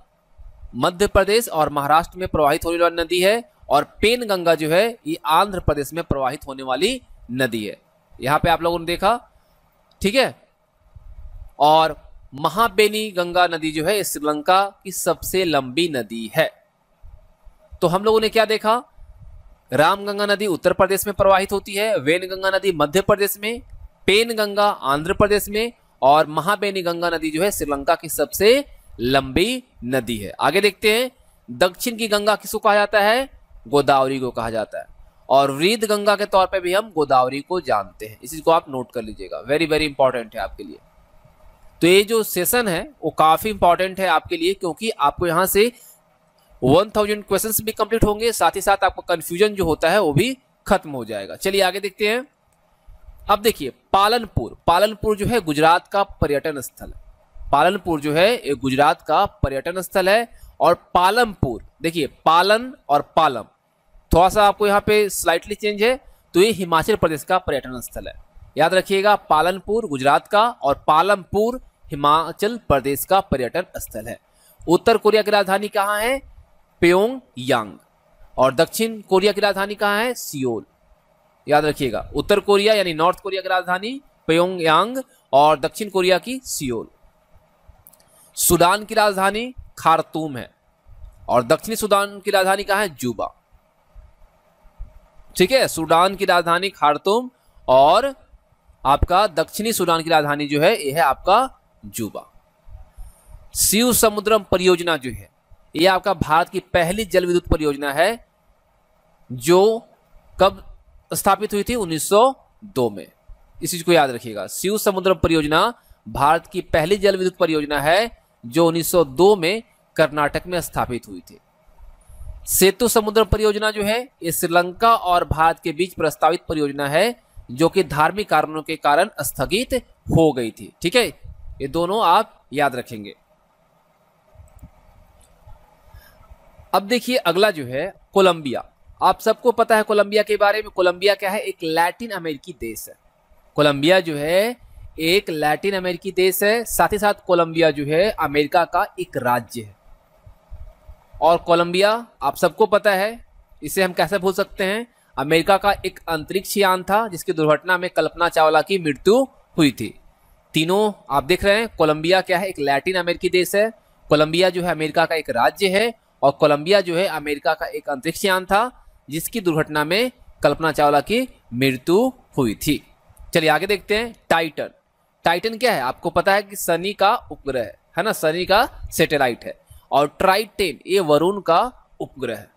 मध्य प्रदेश और महाराष्ट्र में प्रवाहित होने वाली नदी है, और पेन गंगा जो है ये आंध्र प्रदेश में प्रवाहित होने वाली नदी है। यहां पे आप लोगों ने देखा, ठीक है। और महाबेनी गंगा नदी जो है श्रीलंका की सबसे लंबी नदी है। तो हम लोगों ने क्या देखा? राम गंगा नदी उत्तर प्रदेश में प्रवाहित होती है, वेन गंगा नदी मध्य प्रदेश में, पेन गंगा आंध्र प्रदेश में, और महाबेनी गंगा नदी जो है श्रीलंका की सबसे लंबी नदी है। आगे देखते हैं, दक्षिण की गंगा किसको कहा जाता है? गोदावरी को कहा जाता है, और वृद्ध गंगा के तौर पे भी हम गोदावरी को जानते हैं। इसी को आप नोट कर लीजिएगा, वेरी वेरी इंपॉर्टेंट है आपके लिए। तो ये जो सेशन है वो काफी इंपॉर्टेंट है आपके लिए, क्योंकि आपको यहाँ से 1000 क्वेश्चंस भी कंप्लीट होंगे, साथ ही साथ आपको कंफ्यूजन जो होता है वो भी खत्म हो जाएगा। चलिए आगे देखते हैं। अब देखिए, पालनपुर, पालनपुर जो है गुजरात का पर्यटन स्थल है। पालनपुर जो है एक गुजरात का पर्यटन स्थल है। और पालमपुर, देखिए पालन और पालम थोड़ा सा आपको यहाँ पे स्लाइटली चेंज है, तो ये हिमाचल प्रदेश का पर्यटन स्थल है। याद रखिएगा, पालनपुर गुजरात का और पालमपुर हिमाचल प्रदेश का पर्यटन स्थल है। उत्तर कोरिया की राजधानी कहाँ है? प्योंगयांग। और दक्षिण कोरिया की राजधानी कहाँ है? सियोल। याद रखिएगा, उत्तर कोरिया यानी नॉर्थ कोरिया की राजधानी प्योंगयांग और दक्षिण कोरिया की सियोल। सूडान की राजधानी खार्तूम है, और दक्षिणी सूडान की राजधानी कहाँ है? जूबा। ठीक है, सूडान की राजधानी खार्तूम और आपका दक्षिणी सूडान की राजधानी जो है यह है आपका जूबा। शिव समुद्रम परियोजना जो है यह आपका भारत की पहली जल विद्युत परियोजना है, जो कब स्थापित हुई थी? 1902 में। इस चीज को याद रखिएगा, शिव समुद्रम परियोजना भारत की पहली जल विद्युत परियोजना है जो 1902 में कर्नाटक में स्थापित हुई थी। सेतु समुद्र परियोजना जो है ये श्रीलंका और भारत के बीच प्रस्तावित परियोजना है, जो कि धार्मिक कारणों के कारण स्थगित हो गई थी। ठीक है, ये दोनों आप याद रखेंगे। अब देखिए अगला जो है कोलंबिया। आप सबको पता है कोलंबिया के बारे में। कोलंबिया क्या है? एक लैटिन अमेरिकी देश है। कोलंबिया जो है एक लैटिन अमेरिकी देश है, साथ ही साथ कोलंबिया जो है अमेरिका का एक राज्य है। और कोलंबिया आप सबको पता है, इसे हम कैसे भूल सकते हैं? अमेरिका का एक अंतरिक्ष यान था जिसकी दुर्घटना में कल्पना चावला की मृत्यु हुई थी। तीनों आप देख रहे हैं। कोलंबिया क्या है? एक लैटिन अमेरिकी देश है। कोलंबिया जो है अमेरिका का एक राज्य है, और कोलंबिया जो है अमेरिका का एक अंतरिक्ष यान था जिसकी दुर्घटना में कल्पना चावला की मृत्यु हुई थी। चलिए आगे देखते हैं। टाइटन। टाइटन क्या है? आपको पता है कि शनि का उपग्रह है ना, शनि का सैटेलाइट है। और ट्राइटेन ये वरुण का उपग्रह है।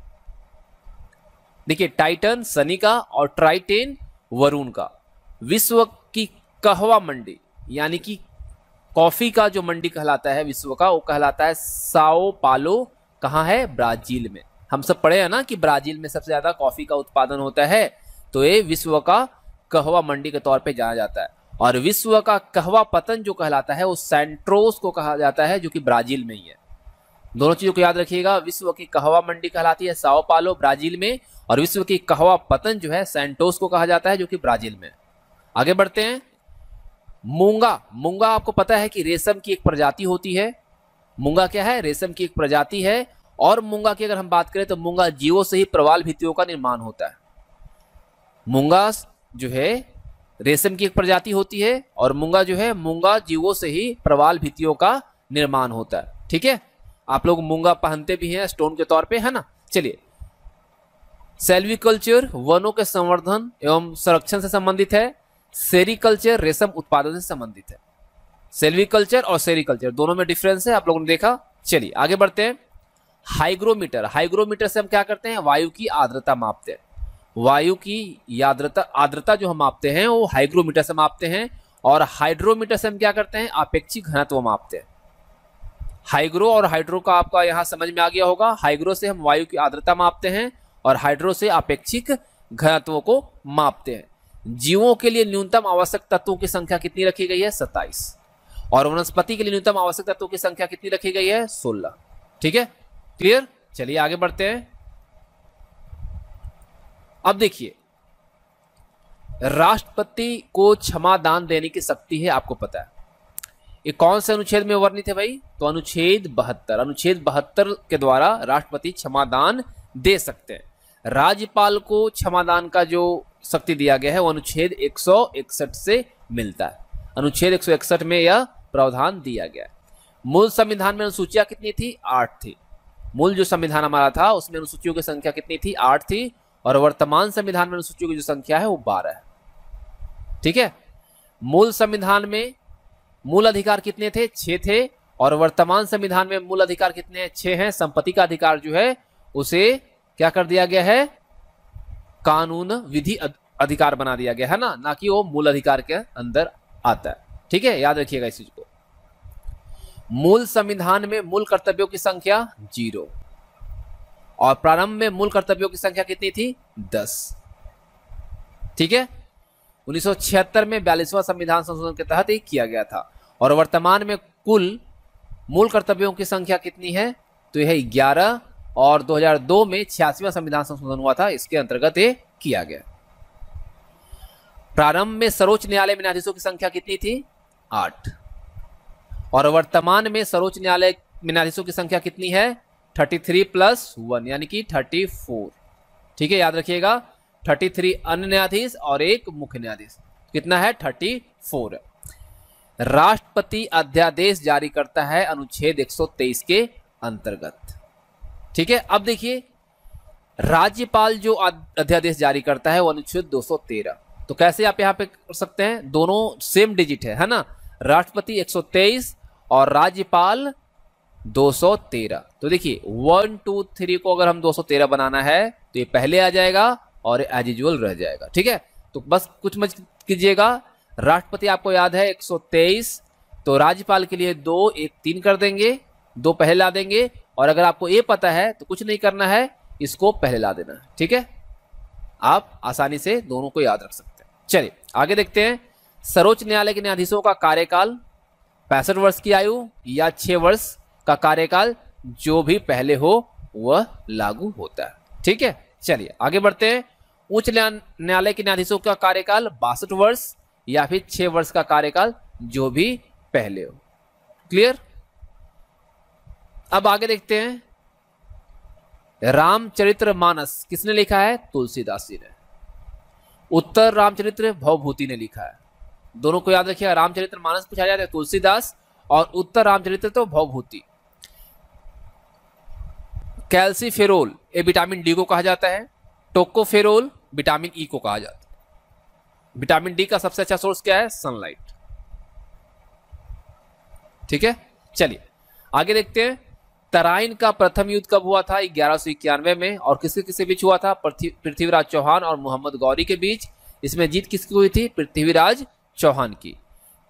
देखिए, टाइटन शनि का और ट्राइटेन वरुण का। विश्व की कहवा मंडी यानी कि कॉफी का जो मंडी कहलाता है विश्व का, वो कहलाता है साओ पालो। कहाँ है? ब्राजील में। हम सब पढ़े हैं ना कि ब्राजील में सबसे ज्यादा कॉफी का उत्पादन होता है, तो ये विश्व का कहवा मंडी के तौर पे जाना जाता है। और विश्व का कहवा पतन जो कहलाता है वो सैंट्रोस को कहा जाता है, जो कि ब्राजील में ही है। दोनों चीजों को याद रखिएगा। विश्व की कहवा मंडी कहलाती है साओ पालो ब्राजील में, और विश्व की कहवा पतन जो है सैंटोस को कहा जाता है, जो कि ब्राजील में। आगे बढ़ते हैं। मूंगा। मूंगा आपको पता है कि रेशम की एक प्रजाति होती है। मूंगा क्या है? रेशम की एक प्रजाति है। और मूंगा की अगर हम बात करें तो मूंगा जीवों से ही प्रवाल भित्तियों का निर्माण होता है। मूंगा जो है रेशम की एक प्रजाति होती है, और मूंगा जो है मूंगा जीवों से ही प्रवाल भित्तियों का निर्माण होता है। ठीक है, आप लोग मूंगा पहनते भी हैं स्टोन के तौर पे, है ना। चलिए, सेल्वीकल्चर वनों के संवर्धन एवं संरक्षण से संबंधित है। सेरीकल्चर रेशम उत्पादन से संबंधित है। सेल्वीकल्चर और सेरीकल्चर दोनों में डिफरेंस है, आप लोगों ने देखा। चलिए आगे बढ़ते हैं। हाइग्रोमीटर। हाइग्रोमीटर से हम क्या करते हैं? वायु की आर्द्रता मापते हैं। वायु की आर्द्रता जो हम मापते हैं वो हाइग्रोमीटर से मापते हैं। और हाइड्रोमीटर से हम क्या करते हैं? आपेक्षिक घनत्व मापते हैं। हाइग्रो और हाइड्रो का आपका यहां समझ में आ गया होगा। हाइग्रो से हम वायु की आर्द्रता मापते हैं और हाइड्रो से आपेक्षिक घनत्व को मापते हैं। जीवों के लिए न्यूनतम आवश्यक तत्वों की संख्या कितनी रखी गई है? 27। और वनस्पति के लिए न्यूनतम आवश्यक तत्वों की संख्या कितनी रखी गई है? 16। ठीक है, क्लियर। चलिए आगे बढ़ते हैं। अब देखिए, राष्ट्रपति को क्षमा दान देने की शक्ति है, आपको पता है। ये कौन से अनुच्छेद में वर्णित है भाई? तो अनुच्छेद 72। अनुच्छेद 72 के द्वारा राष्ट्रपति क्षमा दान दे सकते हैं। राज्यपाल को क्षमा दान का जो शक्ति दिया गया है वो अनुच्छेद 161 से मिलता है। अनुच्छेद 161 में यह प्रावधान दिया गया है। मूल संविधान में अनुसूचियां कितनी थी? 8 थी। मूल जो संविधान हमारा था उसमें अनुसूचियों की संख्या कितनी थी? 8 थी। और वर्तमान संविधान में अनुसूचियों की जो संख्या है वो 12 है। ठीक है, मूल संविधान में मूल अधिकार कितने थे? 6 थे। और वर्तमान संविधान में मूल अधिकार कितने हैं? 6 हैं। संपत्ति का अधिकार जो है उसे क्या कर दिया गया है? कानून विधि अधिकार बना दिया गया है ना कि वो मूल अधिकार के अंदर आता है। ठीक है, याद रखिएगा इस चीज को। मूल संविधान में मूल कर्तव्यों की संख्या 0 और प्रारंभ में मूल कर्तव्यों की संख्या कितनी थी? 10। ठीक है, 1976 में 42वां संविधान संशोधन के तहत ये किया गया था। और वर्तमान में कुल मूल कर्तव्यों की संख्या कितनी है? तो यह 11। और 2002 में 86वां संविधान संशोधन हुआ था, इसके अंतर्गत ये किया गया। प्रारंभ में सर्वोच्च न्यायालय में न्यायाधीशों की संख्या कितनी थी? 8। और वर्तमान में सर्वोच्च न्यायालय में न्यायाधीशों की संख्या कितनी है? 33 + 1 यानी कि 34। ठीक है, याद रखिएगा, 33 अन्य न्यायाधीश और एक मुख्य न्यायाधीश। कितना है? 34। राष्ट्रपति अध्यादेश जारी करता है अनुच्छेद 123 के अंतर्गत। ठीक है, अब देखिए, राज्यपाल जो अध्यादेश जारी करता है वो अनुच्छेद 213। तो कैसे आप यहां पे कर सकते हैं? दोनों सेम डिजिट है ना? राष्ट्रपति 123 और राज्यपाल 213। तो देखिए 1 2 3 को अगर हम 213 बनाना है तो ये पहले आ जाएगा और एज यूजुअल रह जाएगा। ठीक है, तो बस कुछ मत कीजिएगा। राष्ट्रपति आपको याद है 123, तो राज्यपाल के लिए 2 1 3 कर देंगे, 2 पहले ला देंगे। और अगर आपको ये पता है तो कुछ नहीं करना है, इसको पहले ला देना है। ठीक है, आप आसानी से दोनों को याद रख सकते हैं। चलिए आगे देखते हैं। सर्वोच्च न्यायालय के न्यायाधीशों का कार्यकाल 65 वर्ष की आयु या 6 वर्ष का कार्यकाल, जो भी पहले हो वह लागू होता है। ठीक है, चलिए आगे बढ़ते हैं। उच्च न्यायालय के न्यायाधीशों का कार्यकाल 62 वर्ष या फिर 6 वर्ष का कार्यकाल, जो भी पहले हो। क्लियर। अब आगे देखते हैं। रामचरितमानस किसने लिखा है? तुलसीदास जी ने। उत्तर रामचरित्र भवभूति ने लिखा है। दोनों को याद रखिएगा, रामचरितमानस पूछा जाता है तुलसीदास और उत्तर रामचरित्र तो भवभूति। कैल्सीफेरोल ये विटामिन डी को कहा जाता है। टोकोफेरोल विटामिन ई को कहा जाता है। विटामिन डी का सबसे अच्छा सोर्स क्या है? सनलाइट। ठीक है, चलिए आगे देखते हैं। तराइन का प्रथम युद्ध कब हुआ था? 1191 में। और किसके किसके बीच हुआ था? पृथ्वीराज चौहान और मोहम्मद गौरी के बीच। इसमें जीत किसकी हुई थी? पृथ्वीराज चौहान की।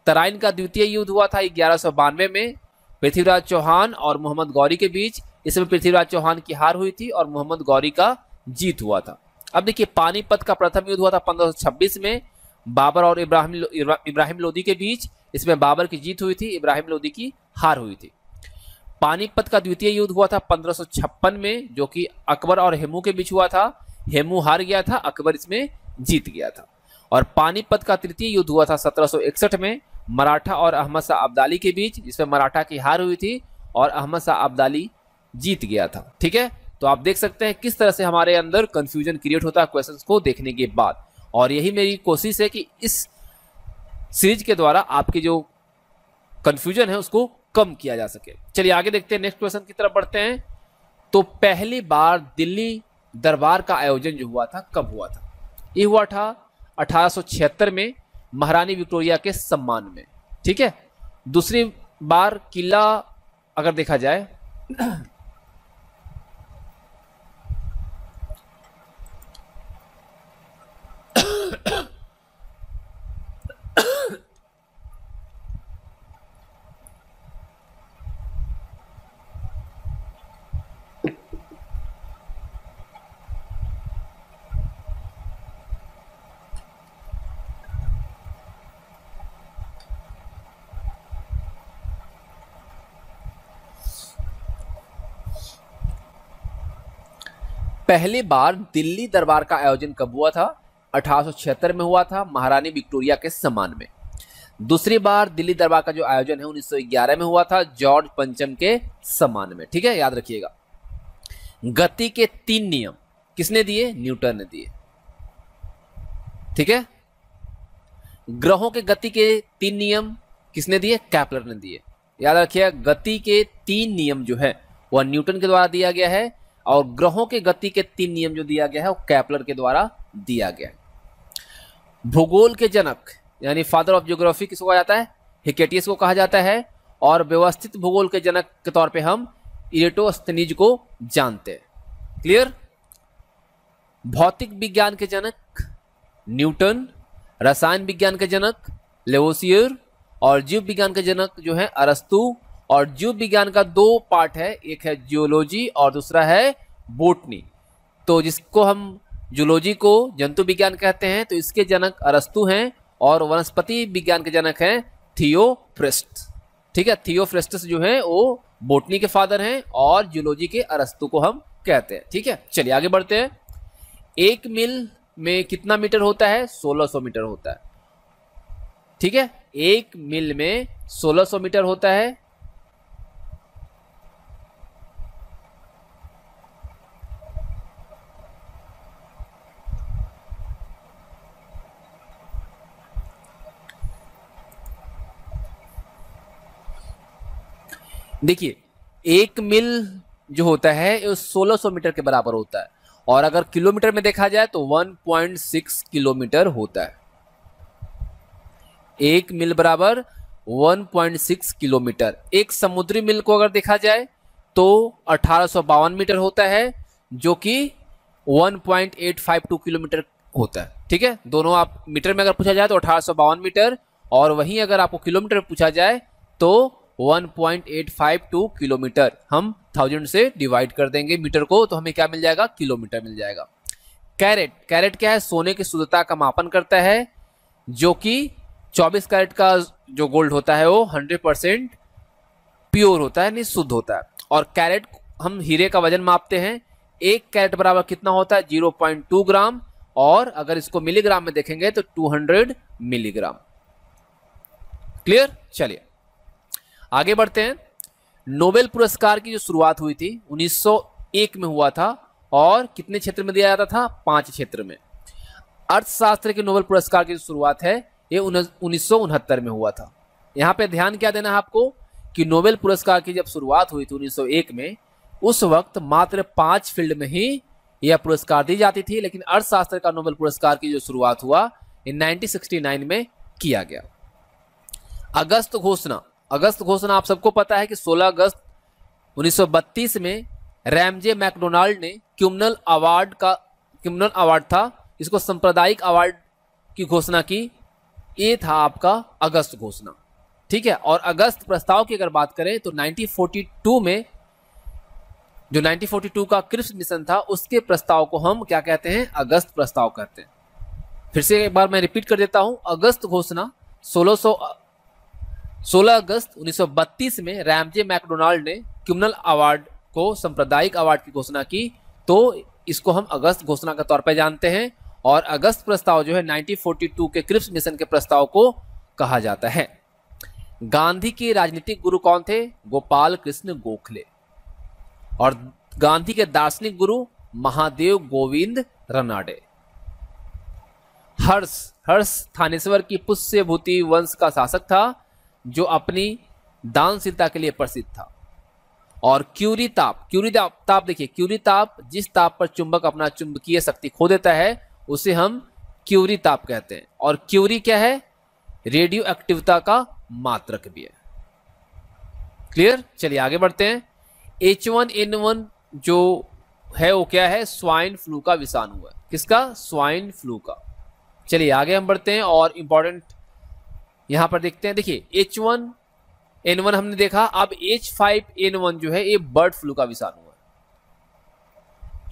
तराइन का द्वितीय युद्ध हुआ था 1192 में, पृथ्वीराज चौहान और मोहम्मद गौरी के बीच। इसमें पृथ्वीराज चौहान की हार हुई थी और मोहम्मद गौरी का जीत हुआ था। अब देखिए, पानीपत का प्रथम युद्ध हुआ था 1526 में, बाबर और इब्राहिम लोदी के बीच। इसमें बाबर की जीत हुई थी, इब्राहिम लोदी की हार हुई थी। पानीपत का द्वितीय युद्ध हुआ था 1556 में, जो कि अकबर और हेमू के बीच हुआ था। हेमू हार गया था, अकबर इसमें जीत गया था। और पानीपत का तृतीय युद्ध हुआ था 1761 में, मराठा और अहमद शाह अब्दाली के बीच, जिसमें मराठा की हार हुई थी और अहमद शाह अब्दाली जीत गया था। ठीक है, तो आप देख सकते हैं किस तरह से हमारे अंदर कंफ्यूजन क्रिएट होता है क्वेश्चंस को देखने के बाद। और यही मेरी कोशिश है कि इस सीरीज के द्वारा आपकी जो कंफ्यूजन है उसको कम किया जा सके। चलिए आगे देखते हैं, नेक्स्ट क्वेश्चन की तरफ बढ़ते हैं। तो पहली बार दिल्ली दरबार का आयोजन जो हुआ था कब हुआ था? ये हुआ था 1876 में, महारानी विक्टोरिया के सम्मान में। ठीक है, दूसरी बार किला अगर देखा जाए पहली बार दिल्ली दरबार का आयोजन कब हुआ था? 1876 में हुआ था, महारानी विक्टोरिया के सम्मान में। दूसरी बार दिल्ली दरबार का जो आयोजन है 1911 में हुआ था, जॉर्ज पंचम के सम्मान में। ठीक है, याद रखिएगा। गति के 3 नियम किसने दिए? न्यूटन ने दिए। ठीक है। ग्रहों के गति के 3 नियम किसने दिए? कैपलर ने दिए। याद रखिएगा, गति के 3 नियम जो है वह न्यूटन के द्वारा दिया गया है, और ग्रहों के गति के 3 नियम जो दिया गया है वो कैपलर के द्वारा दिया गया है। भूगोल के जनक यानी फादर ऑफ ज्योग्राफी किसको कहा जाता है? हिकेटियस को कहा जाता है। और व्यवस्थित भूगोल के जनक के तौर पे हम इरेटोस्थनीज को जानते हैं। क्लियर। भौतिक विज्ञान के जनक न्यूटन, रसायन विज्ञान के जनक लेवोसियर, और जीव विज्ञान के जनक जो है अरस्तु। और जीव विज्ञान का 2 पार्ट है, एक है जियोलॉजी और दूसरा है बोटनी। तो जिसको हम जूलॉजी को जंतु विज्ञान कहते हैं, तो इसके जनक अरस्तु हैं, और वनस्पति विज्ञान के जनक हैं थियोफ्रेस्टस। ठीक है, थियोफ्रेस्टस जो है वो बोटनी के फादर हैं, और जूलॉजी के अरस्तु को हम कहते हैं। ठीक है, चलिए आगे बढ़ते हैं। 1 मील में कितना मीटर होता है? 1600 मीटर होता है। ठीक है, 1 मील में 1600 मीटर होता है। देखिए, 1 मील जो होता है वो 1600 मीटर के बराबर होता है, और अगर किलोमीटर में देखा जाए तो 1.6 किलोमीटर होता है। 1 मील बराबर 1.6 किलोमीटर। एक समुद्री मील को अगर देखा जाए तो 1852 मीटर होता है, जो कि 1.852 किलोमीटर होता है। ठीक है, दोनों आप मीटर में अगर पूछा जाए तो 1852 मीटर, और वहीं अगर आपको किलोमीटर में पूछा जाए तो 1.852 किलोमीटर। हम 1000 से डिवाइड कर देंगे मीटर को, तो हमें क्या मिल जाएगा? किलोमीटर मिल जाएगा। कैरेट, कैरेट क्या है? सोने की शुद्धता का मापन करता है, जो कि 24 कैरेट का जो गोल्ड होता है वो 100% प्योर होता है, नहीं शुद्ध होता है। और कैरेट हम हीरे का वजन मापते हैं। 1 कैरेट बराबर कितना होता है? 0.2 ग्राम, और अगर इसको मिलीग्राम में देखेंगे तो 200 मिलीग्राम। क्लियर। चलिए आगे बढ़ते हैं। नोबेल पुरस्कार की जो शुरुआत हुई थी 1901 में हुआ था, और कितने क्षेत्र में दिया जाता था? 5 क्षेत्र में। अर्थशास्त्र के नोबेल पुरस्कार की जो शुरुआत है ये 1969 में हुआ था। यहाँ पे ध्यान क्या देना है आपको कि नोबेल पुरस्कार की जब शुरुआत हुई थी 1901 में, उस वक्त मात्र 5 फील्ड में ही यह पुरस्कार दी जाती थी, लेकिन अर्थशास्त्र का नोबेल पुरस्कार की जो शुरुआत हुआ 1969 में किया गया। अगस्त घोषणा, अगस्त घोषणा आप सबको पता है कि 16 अगस्त 1932 में रैमजे मैकडोनाल्ड ने क्यूमनल अवार्ड था, इसको सांप्रदायिक अवार्ड की घोषणा की। ये था आपका अगस्त घोषणा। ठीक है, और अगस्त प्रस्ताव की अगर बात करें तो 1942 में जो 1942 का क्रिप्स मिशन था उसके प्रस्ताव को हम क्या कहते हैं? अगस्त प्रस्ताव कहते हैं। फिर से एक बार मैं रिपीट कर देता हूं। अगस्त घोषणा 16 अगस्त 1932 में रैमजे मैकडोनाल्ड ने क्यूमनल अवार्ड को सांप्रदायिक अवार्ड की घोषणा की, तो इसको हम अगस्त घोषणा के तौर पर जानते हैं। और अगस्त प्रस्ताव जो है 1942 के क्रिप्स मिशन के प्रस्ताव को कहा जाता है। गांधी के राजनीतिक गुरु कौन थे? गोपाल कृष्ण गोखले। और गांधी के दार्शनिक गुरु महादेव गोविंद रनाडे। हर्ष थानेश्वर की पुष्यभूति वंश का शासक था, जो अपनी दानशीलता के लिए प्रसिद्ध था। और क्यूरी ताप देखिए, क्यूरी ताप जिस ताप पर चुंबक अपना चुंबकीय शक्ति खो देता है उसे हम क्यूरी ताप कहते हैं। और क्यूरी क्या है? रेडियो एक्टिविटी का मात्रक भी है। क्लियर। चलिए आगे बढ़ते हैं। H1N1 जो है वो क्या है? स्वाइन फ्लू का विषाणु है। किसका? स्वाइन फ्लू का। चलिए आगे हम बढ़ते हैं और इंपॉर्टेंट यहां पर देखते हैं। देखिए H1N1 हमने देखा, अब H5N1 जो है ये बर्ड फ्लू का विषाणु है।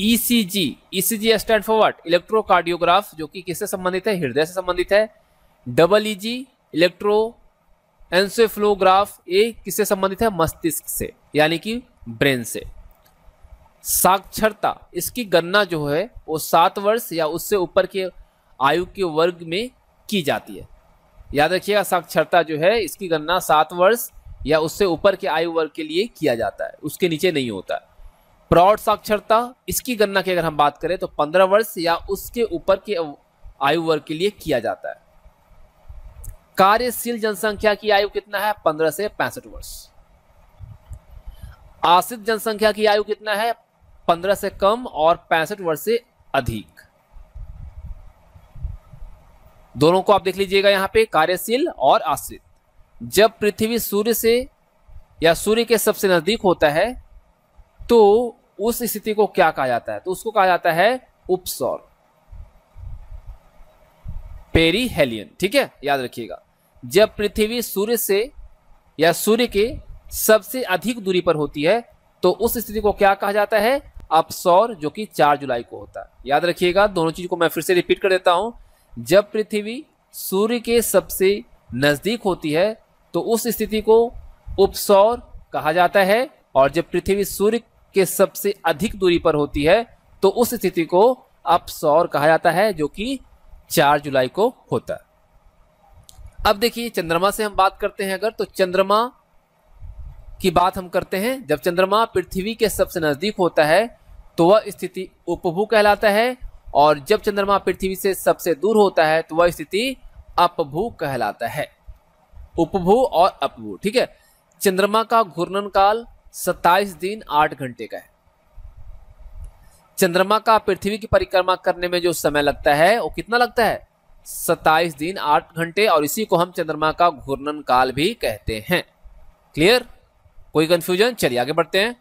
ECG stand for what? Electrocardiograph, जो कि किससे संबंधित है? हृदय से संबंधित है। EEG इलेक्ट्रोएन्सेफलोग्राफ, ये किससे संबंधित है? मस्तिष्क से, यानी कि ब्रेन से। साक्षरता, इसकी गणना जो है वो 7 वर्ष या उससे ऊपर के आयु के वर्ग में की जाती है। याद रखिएगा, साक्षरता जो है इसकी गणना 7 वर्ष या उससे ऊपर के आयु वर्ग के लिए किया जाता है, उसके नीचे नहीं होता है। प्रौढ़ साक्षरता, इसकी गणना की अगर हम बात करें तो 15 वर्ष या उसके ऊपर के आयु वर्ग के लिए किया जाता है। कार्यशील जनसंख्या की आयु कितना है? 15 से 65 वर्ष। आश्रित जनसंख्या की आयु कितना है? 15 से कम और 65 वर्ष से अधिक। दोनों को आप देख लीजिएगा यहां पे, कार्यशील और आश्रित। जब पृथ्वी सूर्य से या सूर्य के सबसे नजदीक होता है तो उस स्थिति को क्या कहा जाता है? तो उसको कहा जाता है उपसौर, पेरीहेलियन। ठीक है, याद रखिएगा, जब पृथ्वी सूर्य से या सूर्य के सबसे अधिक दूरी पर होती है तो उस स्थिति को क्या कहा जाता है? अपसौर, जो कि 4 जुलाई को होता है। याद रखिएगा, दोनों चीज को मैं फिर से रिपीट कर देता हूं। जब पृथ्वी सूर्य के सबसे नजदीक होती है तो उस स्थिति को उपसौर कहा जाता है, और जब पृथ्वी सूर्य के सबसे अधिक दूरी पर होती है तो उस स्थिति को अपसौर कहा जाता है, जो कि 4 जुलाई को होता है। अब देखिए, चंद्रमा से हम बात करते हैं अगर, तो चंद्रमा की बात हम करते हैं। जब चंद्रमा पृथ्वी के सबसे नजदीक होता है तो वह स्थिति उपभू कहलाता है, और जब चंद्रमा पृथ्वी से सबसे दूर होता है तो वह स्थिति अपभू कहलाता है। उपभू और अपभू। ठीक है, चंद्रमा का घूर्णन काल 27 दिन 8 घंटे का है। चंद्रमा का पृथ्वी की परिक्रमा करने में जो समय लगता है वो कितना लगता है? 27 दिन 8 घंटे, और इसी को हम चंद्रमा का घूर्णन काल भी कहते हैं। क्लियर? कोई कंफ्यूजन? चलिए आगे बढ़ते हैं।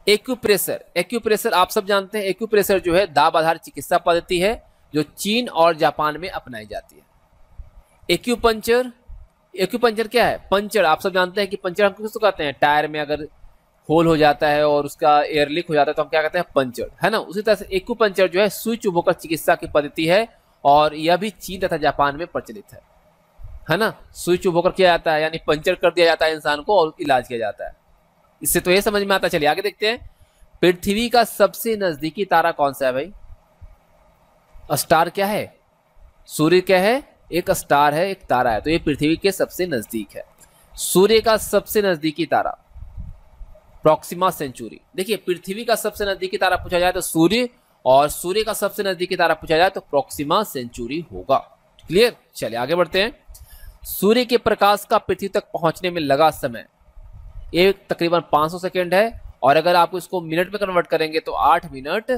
एक्यूप्रेशर, एक्यूप्रेशर आप सब जानते हैं। एक्यूप्रेशर जो है दाब आधारित चिकित्सा पद्धति है जो चीन और जापान में अपनाई जाती है। एक्यूपंचर, एक्यूपंचर क्या है? पंचर, आप सब जानते हैं कि पंचर हम किसको कहते हैं? टायर में अगर होल हो जाता है और उसका एयर लीक हो जाता है तो हम क्या कहते हैं? पंचर, है ना। उसी तरह से एक्यूपंचर जो है सुई चुभोकर चिकित्सा की पद्धति है, और यह भी चीन तथा जापान में प्रचलित है ना। सुई चुभोकर किया जाता है, यानी पंचर कर दिया जाता है इंसान को और इलाज किया जाता है। इससे तो ये समझ में आता है। चलिए आगे देखते हैं। पृथ्वी का सबसे नजदीकी तारा कौन सा है भाई? स्टार क्या है? सूर्य क्या है? एक स्टार है, एक तारा है, तो ये पृथ्वी के सबसे नजदीक है। सूर्य का सबसे नजदीकी तारा प्रॉक्सिमा सेंचुरी। देखिए, पृथ्वी का सबसे नजदीकी तारा पूछा जाए तो सूर्य, और सूर्य का सबसे नजदीकी तारा पूछा जाए तो प्रॉक्सिमा सेंचुरी होगा। क्लियर? चलिए आगे बढ़ते हैं। सूर्य के प्रकाश का पृथ्वी तक पहुंचने में लगा समय ये तकरीबन 500 सेकेंड है, और अगर आप इसको मिनट में कन्वर्ट करेंगे तो 8 मिनट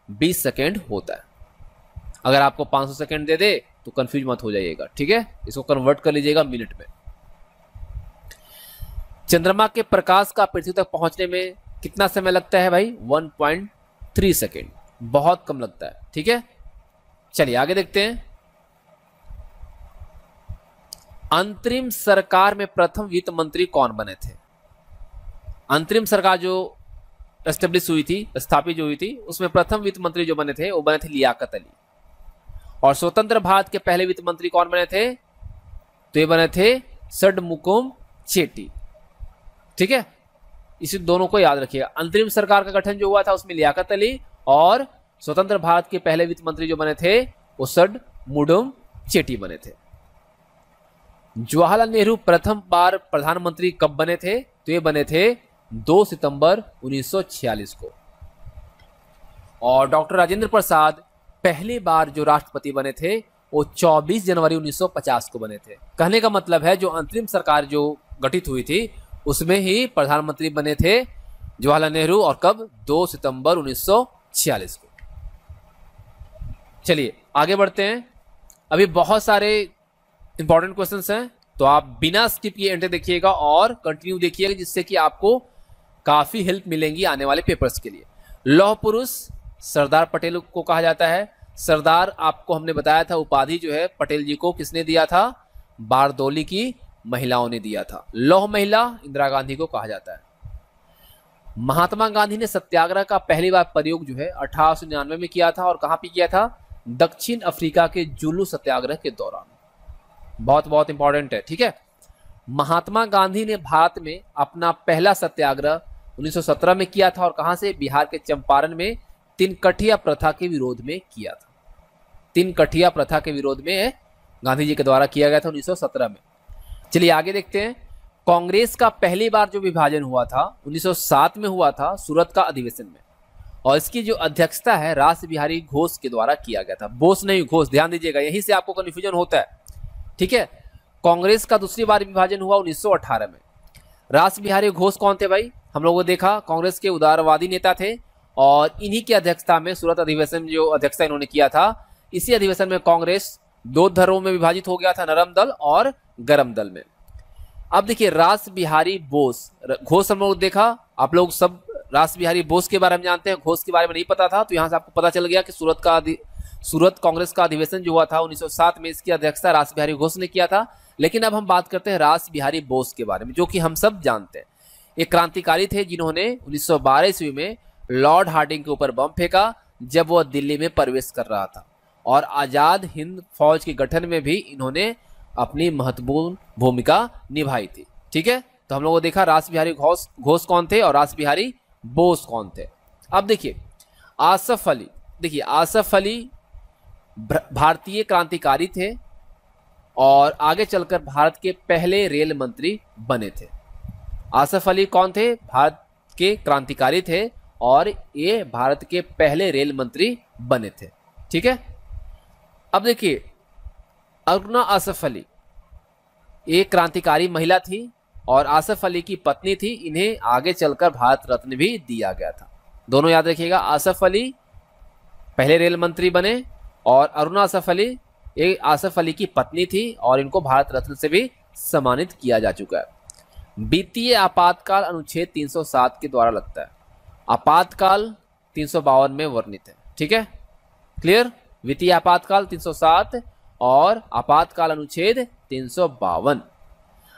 20 सेकेंड होता है। अगर आपको 500 सेकेंड दे दे तो कंफ्यूज मत हो जाइएगा, ठीक है। इसको कन्वर्ट कर लीजिएगा मिनट में। चंद्रमा के प्रकाश का पृथ्वी तक पहुंचने में कितना समय लगता है भाई? 1.3 सेकेंड, बहुत कम लगता है, ठीक है। चलिए आगे देखते हैं। अंतरिम सरकार में प्रथम वित्त मंत्री कौन बने थे? अंतरिम सरकार जो एस्टेब्लिश हुई थी, स्थापित जो हुई थी, उसमें प्रथम वित्त मंत्री जो बने थे वो बने थे लियाकत अली। और स्वतंत्र भारत के पहले वित्त मंत्री कौन बने थे? तो ये बने थे सडमुकोम चेट्टी, ठीक है। इसी दोनों को याद रखिएगा। अंतरिम सरकार का गठन जो हुआ था उसमें लियाकत अली, और स्वतंत्र भारत के पहले वित्त मंत्री जो बने थे वो सडमुकोम चेट्टी बने थे। जवाहरलाल नेहरू प्रथम बार प्रधानमंत्री कब बने थे? तो ये बने थे 2 सितंबर 1946 को। और डॉक्टर राजेंद्र प्रसाद पहली बार जो राष्ट्रपति बने थे वो 24 जनवरी 1950 को बने थे। कहने का मतलब है जो अंतरिम सरकार जो गठित हुई थी उसमें ही प्रधानमंत्री बने थे जवाहरलाल नेहरू, और कब? 2 सितंबर 1946 को। चलिए आगे बढ़ते हैं। अभी बहुत सारे इंपॉर्टेंट क्वेश्चंस हैं, तो आप बिना स्किप किए एंड देखिएगा और कंटिन्यू देखिएगा, जिससे कि आपको काफी हेल्प मिलेंगी आने वाले पेपर्स के लिए। लौह पुरुष सरदार पटेल को कहा जाता है। सरदार आपको हमने बताया था उपाधि जो है पटेल जी को किसने दिया था? बारदौली की महिलाओं ने दिया था। लौह महिला इंदिरा गांधी को कहा जाता है। महात्मा गांधी ने सत्याग्रह का पहली बार प्रयोग जो है 1899 में किया था, और कहां पे किया था? दक्षिण अफ्रीका के जुलू सत्याग्रह के दौरान। बहुत इंपॉर्टेंट है, ठीक है। महात्मा गांधी ने भारत में अपना पहला सत्याग्रह 1917 में किया था और कहां से? बिहार के चंपारण में तिनकठिया प्रथा के विरोध में किया था। तिनकठिया प्रथा के विरोध में गांधी जी के द्वारा किया गया था 1917 में। चलिए आगे देखते हैं। कांग्रेस का पहली बार जो विभाजन हुआ था 1907 में हुआ था सूरत का अधिवेशन में, और इसकी जो अध्यक्षता है रास बिहारी घोष के द्वारा किया गया था। बोस नहीं, घोष, ध्यान दीजिएगा, यहीं से आपको कंफ्यूजन होता है। ठीक है, कांग्रेस का दूसरी बार विभाजन हुआ 1918 में। रास बिहारी घोष कौन थे भाई? हम लोगों ने देखा कांग्रेस के उदारवादी नेता थे, और इन्हीं की अध्यक्षता में सूरत अधिवेशन जो अध्यक्षता इन्होंने किया था, इसी अधिवेशन में कांग्रेस दो धड़ों में विभाजित हो गया था, नरम दल और गरम दल में। अब देखिए रास बिहारी बोस, घोष हम लोग देखा, आप लोग सब रास बिहारी बोस के बारे में जानते हैं, घोष के बारे में नहीं पता था, तो यहां से आपको पता चल गया कि सूरत कांग्रेस का अधिवेशन जो हुआ था 1907 में, इसकी अध्यक्षता रास बिहारी घोष ने किया था। लेकिन अब हम बात करते हैं रास बिहारी बोस के बारे में, जो कि हम सब जानते हैं। एक क्रांतिकारी थे जिन्होंने 1912 ईस्वी में लॉर्ड हार्डिंग के ऊपर बम फेंका जब वह दिल्ली में प्रवेश कर रहा था, और आजाद हिंद फौज के गठन में भी इन्होंने अपनी महत्वपूर्ण भूमिका निभाई थी। ठीक है, तो हम लोगों ने देखा रास बिहारी घोष कौन थे और रास बिहारी बोस कौन थे। अब देखिए आसफ अली, देखिए आसफ अली भारतीय क्रांतिकारी थे और आगे चलकर भारत के पहले रेल मंत्री बने थे। आसफ अली कौन थे? भारत के क्रांतिकारी थे और ये भारत के पहले रेल मंत्री बने थे। ठीक है, अब देखिए अरुणा आसफ अली एक क्रांतिकारी महिला थी और आसफ अली की पत्नी थी। इन्हें आगे चलकर भारत रत्न भी दिया गया था। दोनों याद रखिएगा, आसफ अली पहले रेल मंत्री बने और अरुणा आसफ अली एक आसफ अली की पत्नी थी और इनको भारत रत्न से भी सम्मानित किया जा चुका है। वित्तीय आपातकाल अनुच्छेद 307 के द्वारा लगता है। आपातकाल 352 में वर्णित है। ठीक है, क्लियर? वित्तीय आपातकाल 307 और आपातकाल अनुच्छेद 352।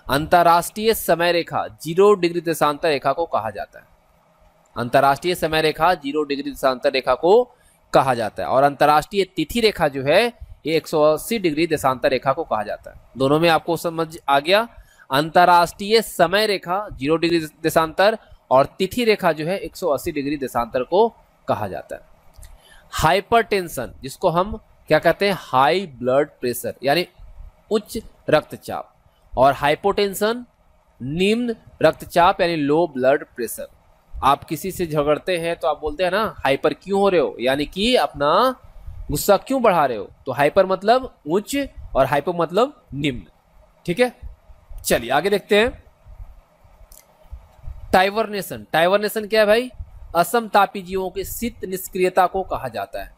अंतरराष्ट्रीय समय रेखा 0 डिग्री देशांतर रेखा को कहा जाता है। अंतरराष्ट्रीय समय रेखा 0 डिग्री देशांतर रेखा को कहा जाता है, और अंतरराष्ट्रीय तिथि रेखा जो है ये 180 डिग्री देशांतर रेखा को कहा जाता है। दोनों में आपको समझ आ गया। अंतरराष्ट्रीय समय रेखा 0 डिग्री देशांतर और तिथि रेखा जो है 180 डिग्री देशांतर को कहा जाता है। हाइपरटेंशन, जिसको हम क्या कहते हैं? हाई ब्लड प्रेशर यानी उच्च रक्तचाप, और हाइपोटेंशन निम्न रक्तचाप यानी लो ब्लड प्रेशर। आप किसी से झगड़ते हैं तो आप बोलते हैं ना हाइपर क्यों हो रहे हो, यानी कि अपना गुस्सा क्यों बढ़ा रहे हो। तो हाइपर मतलब उच्च और हाइपो मतलब निम्न। ठीक है, चलिए आगे देखते हैं। टाइवर्नेशन, टाइवर्नेशन क्या है भाई? असमतापी जीवों की शीत निष्क्रियता को कहा जाता है,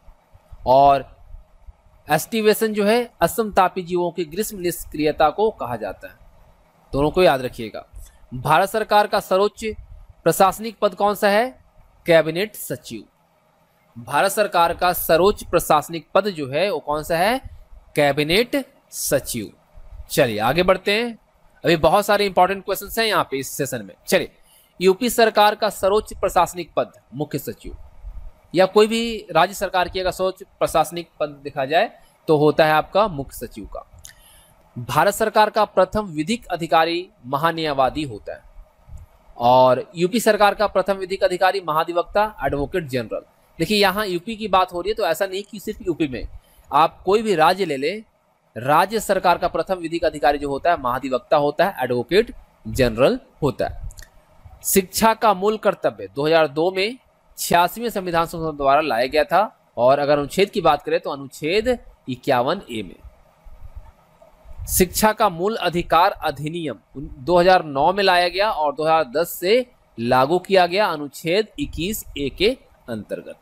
और एस्टिवेशन जो है असमतापी जीवों की ग्रीष्म निष्क्रियता को कहा जाता है। दोनों को याद रखिएगा। भारत सरकार का सर्वोच्च प्रशासनिक पद कौन सा है? कैबिनेट सचिव। भारत सरकार का सर्वोच्च प्रशासनिक पद जो है वो कौन सा है? कैबिनेट सचिव। चलिए आगे बढ़ते हैं, अभी बहुत सारे इंपॉर्टेंट क्वेश्चंस हैं यहाँ पे इस सेशन में। चलिए, यूपी सरकार का सर्वोच्च प्रशासनिक पद मुख्य सचिव, या कोई भी राज्य सरकार की अगर सर्वोच्च प्रशासनिक पद देखा जाए तो होता है आपका मुख्य सचिव का। भारत सरकार का प्रथम विधिक अधिकारी महान्यायवादी होता है, और यूपी सरकार का प्रथम विधिक अधिकारी महाधिवक्ता एडवोकेट जनरल। देखिए यहाँ यूपी की बात हो रही है तो ऐसा नहीं कि सिर्फ यूपी में, आप कोई भी राज्य ले ले, राज्य सरकार का प्रथम विधिक अधिकारी जो होता है महाधिवक्ता होता है, एडवोकेट जनरल होता है। शिक्षा का मूल कर्तव्य 2002 में 86वें संविधान संशोधन द्वारा लाया गया था, और अगर अनुच्छेद की बात करें तो अनुच्छेद 51A में। शिक्षा का मूल अधिकार अधिनियम 2009 में लाया गया और 2010 से लागू किया गया अनुच्छेद 21A के अंतर्गत।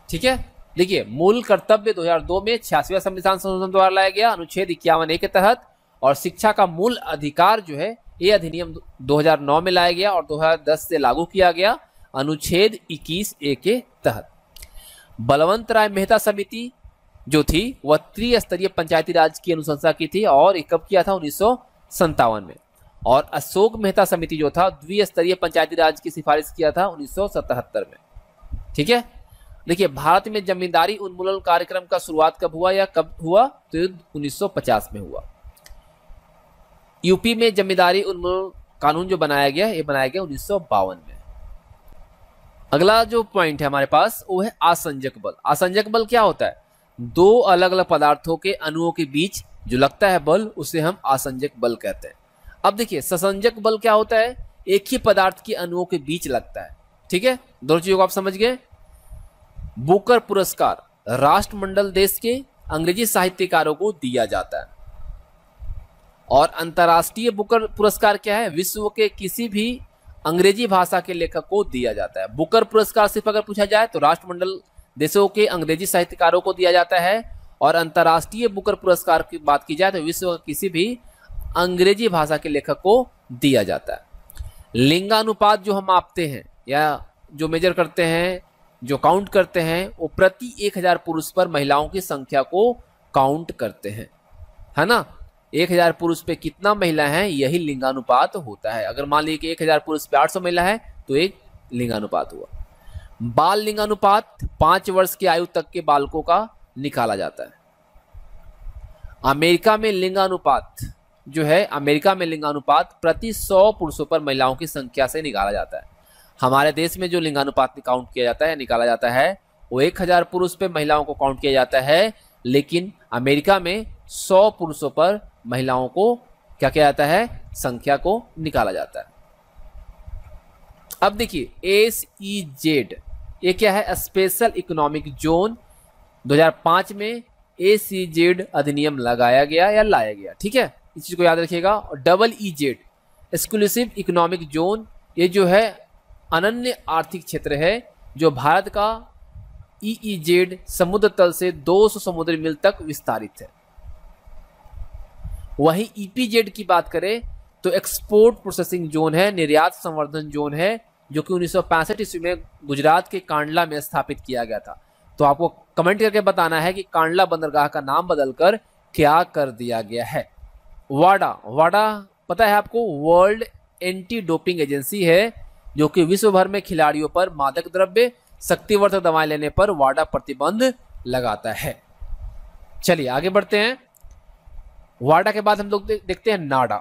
ठीक है, देखिए मूल कर्तव्य 2002 में 86वां संविधान संशोधन द्वारा लाया गया अनुच्छेद 51A के तहत, और शिक्षा का मूल अधिकार जो है ये अधिनियम 2009 में लाया गया और 2010 से लागू किया गया अनुच्छेद 21A के तहत। बलवंत राय मेहता समिति जो थी वह त्रिस्तरीय पंचायती राज की अनुशंसा की थी, और ये कब किया था? 1957 में। और अशोक मेहता समिति जो था द्विस्तरीय पंचायती राज की सिफारिश किया था 1977 में। ठीक है, देखिए भारत में जमींदारी उन्मूलन कार्यक्रम का शुरुआत कब हुआ या कब हुआ? तो 1950 में हुआ। यूपी में जमींदारी उन्मूलन कानून जो बनाया गया ये बनाया गया 1952 में। अगला जो पॉइंट है हमारे पास वो है आसंजक बल। आसंजक बल क्या होता है? दो अलग अलग पदार्थों के अणुओं के बीच जो लगता है बल उसे हम आसंजक बल कहते हैं। अब देखिए ससंजक बल क्या होता है? एक ही पदार्थ के अणुओं के बीच लगता है। ठीक है, दोनों चीजों को आप समझ गए। बुकर पुरस्कार राष्ट्रमंडल देश के अंग्रेजी साहित्यकारों को दिया जाता है। और अंतर्राष्ट्रीय बुकर पुरस्कार क्या है? विश्व के किसी भी अंग्रेजी भाषा के लेखक को दिया जाता है। बुकर पुरस्कार सिर्फ अगर पूछा जाए तो राष्ट्रमंडल देशों के अंग्रेजी साहित्यकारों को दिया जाता है, और अंतर्राष्ट्रीय बुकर पुरस्कार की बात की जाए तो विश्व के किसी भी अंग्रेजी भाषा के लेखक को दिया जाता है। लिंगानुपात जो हम मापते हैं या जो मेजर करते हैं, जो काउंट करते हैं, वो प्रति 1000 पुरुष पर महिलाओं की संख्या को काउंट करते हैं, है ना। 1000 पुरुष पे कितना महिला है, यही लिंगानुपात होता है। अगर मान लीजिए कि 1000 पुरुष पे 800 महिला है तो एक लिंगानुपात हुआ। बाल लिंगानुपात 5 वर्ष की आयु तक के बालकों का निकाला जाता है। अमेरिका में लिंगानुपात जो है, अमेरिका में लिंगानुपात प्रति 100 पुरुषों पर महिलाओं की संख्या से निकाला जाता है। हमारे देश में जो लिंगानुपात काउंट किया जाता है, निकाला जाता है, वो 1000 पुरुष पे महिलाओं को काउंट किया जाता है, लेकिन अमेरिका में 100 पुरुषों पर महिलाओं को क्या किया जाता है? संख्या को निकाला जाता है। अब देखिए SEZ ये क्या है? Special economic zone. 2005 में SEZ अधिनियम लगाया गया या लाया गया। ठीक है, इस चीज को याद रखिएगा। और EEZ एक्सक्लूसिव इकोनॉमिक जोन, ये जो है अनन्य आर्थिक क्षेत्र है जो भारत का EEZ समुद्र तल से 200 समुद्री मील तक विस्तारित है। वहीं EPZ की बात करें तो एक्सपोर्ट प्रोसेसिंग जोन है, निर्यात संवर्धन जोन है, जो कि 1965 ईस्वी में गुजरात के कांडला में स्थापित किया गया था। तो आपको कमेंट करके बताना है कि कांडला बंदरगाह का नाम बदलकर क्या कर दिया गया है। वाडा, वाडा पता है आपको? वर्ल्ड एंटी डोपिंग एजेंसी है, जो कि विश्व भर में खिलाड़ियों पर मादक द्रव्य, शक्तिवर्धक दवाएं लेने पर वाडा प्रतिबंध लगाता है। चलिए आगे बढ़ते हैं। वाडा के बाद हम लोग देखते हैं नाडा।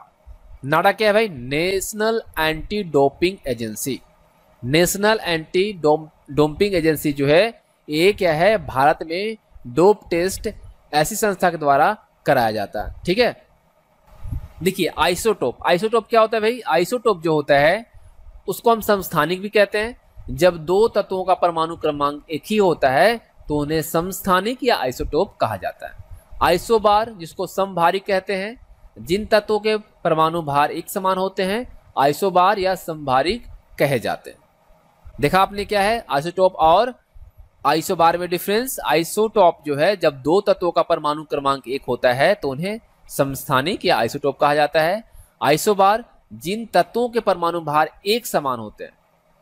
नाडा क्या है भाई? National anti doping agency. National anti doping agency जो है ये क्या है? भारत में डोप टेस्ट ऐसी संस्था के द्वारा कराया जाता है। ठीक है, देखिए आइसोटोप। आइसोटोप क्या होता है भाई? आइसोटोप जो होता है उसको हम समस्थानिक भी कहते हैं। जब दो तत्वों का परमाणु क्रमांक एक ही होता है तो उन्हें समस्थानिक या आइसोटोप कहा जाता है। आइसोबार जिसको समभारिक कहते हैं, जिन तत्वों के परमाणु भार एक समान होते हैं आइसोबार या समभारिक कहे जाते हैं। देखा आपने क्या है आइसोटोप और आइसोबार में डिफरेंस? आइसोटोप जो है जब दो तत्वों का परमाणु क्रमांक एक होता है तो उन्हें समस्थानिक या आइसोटोप कहा जाता है। आइसोबार जिन तत्वों के परमाणु भार एक समान होते हैं,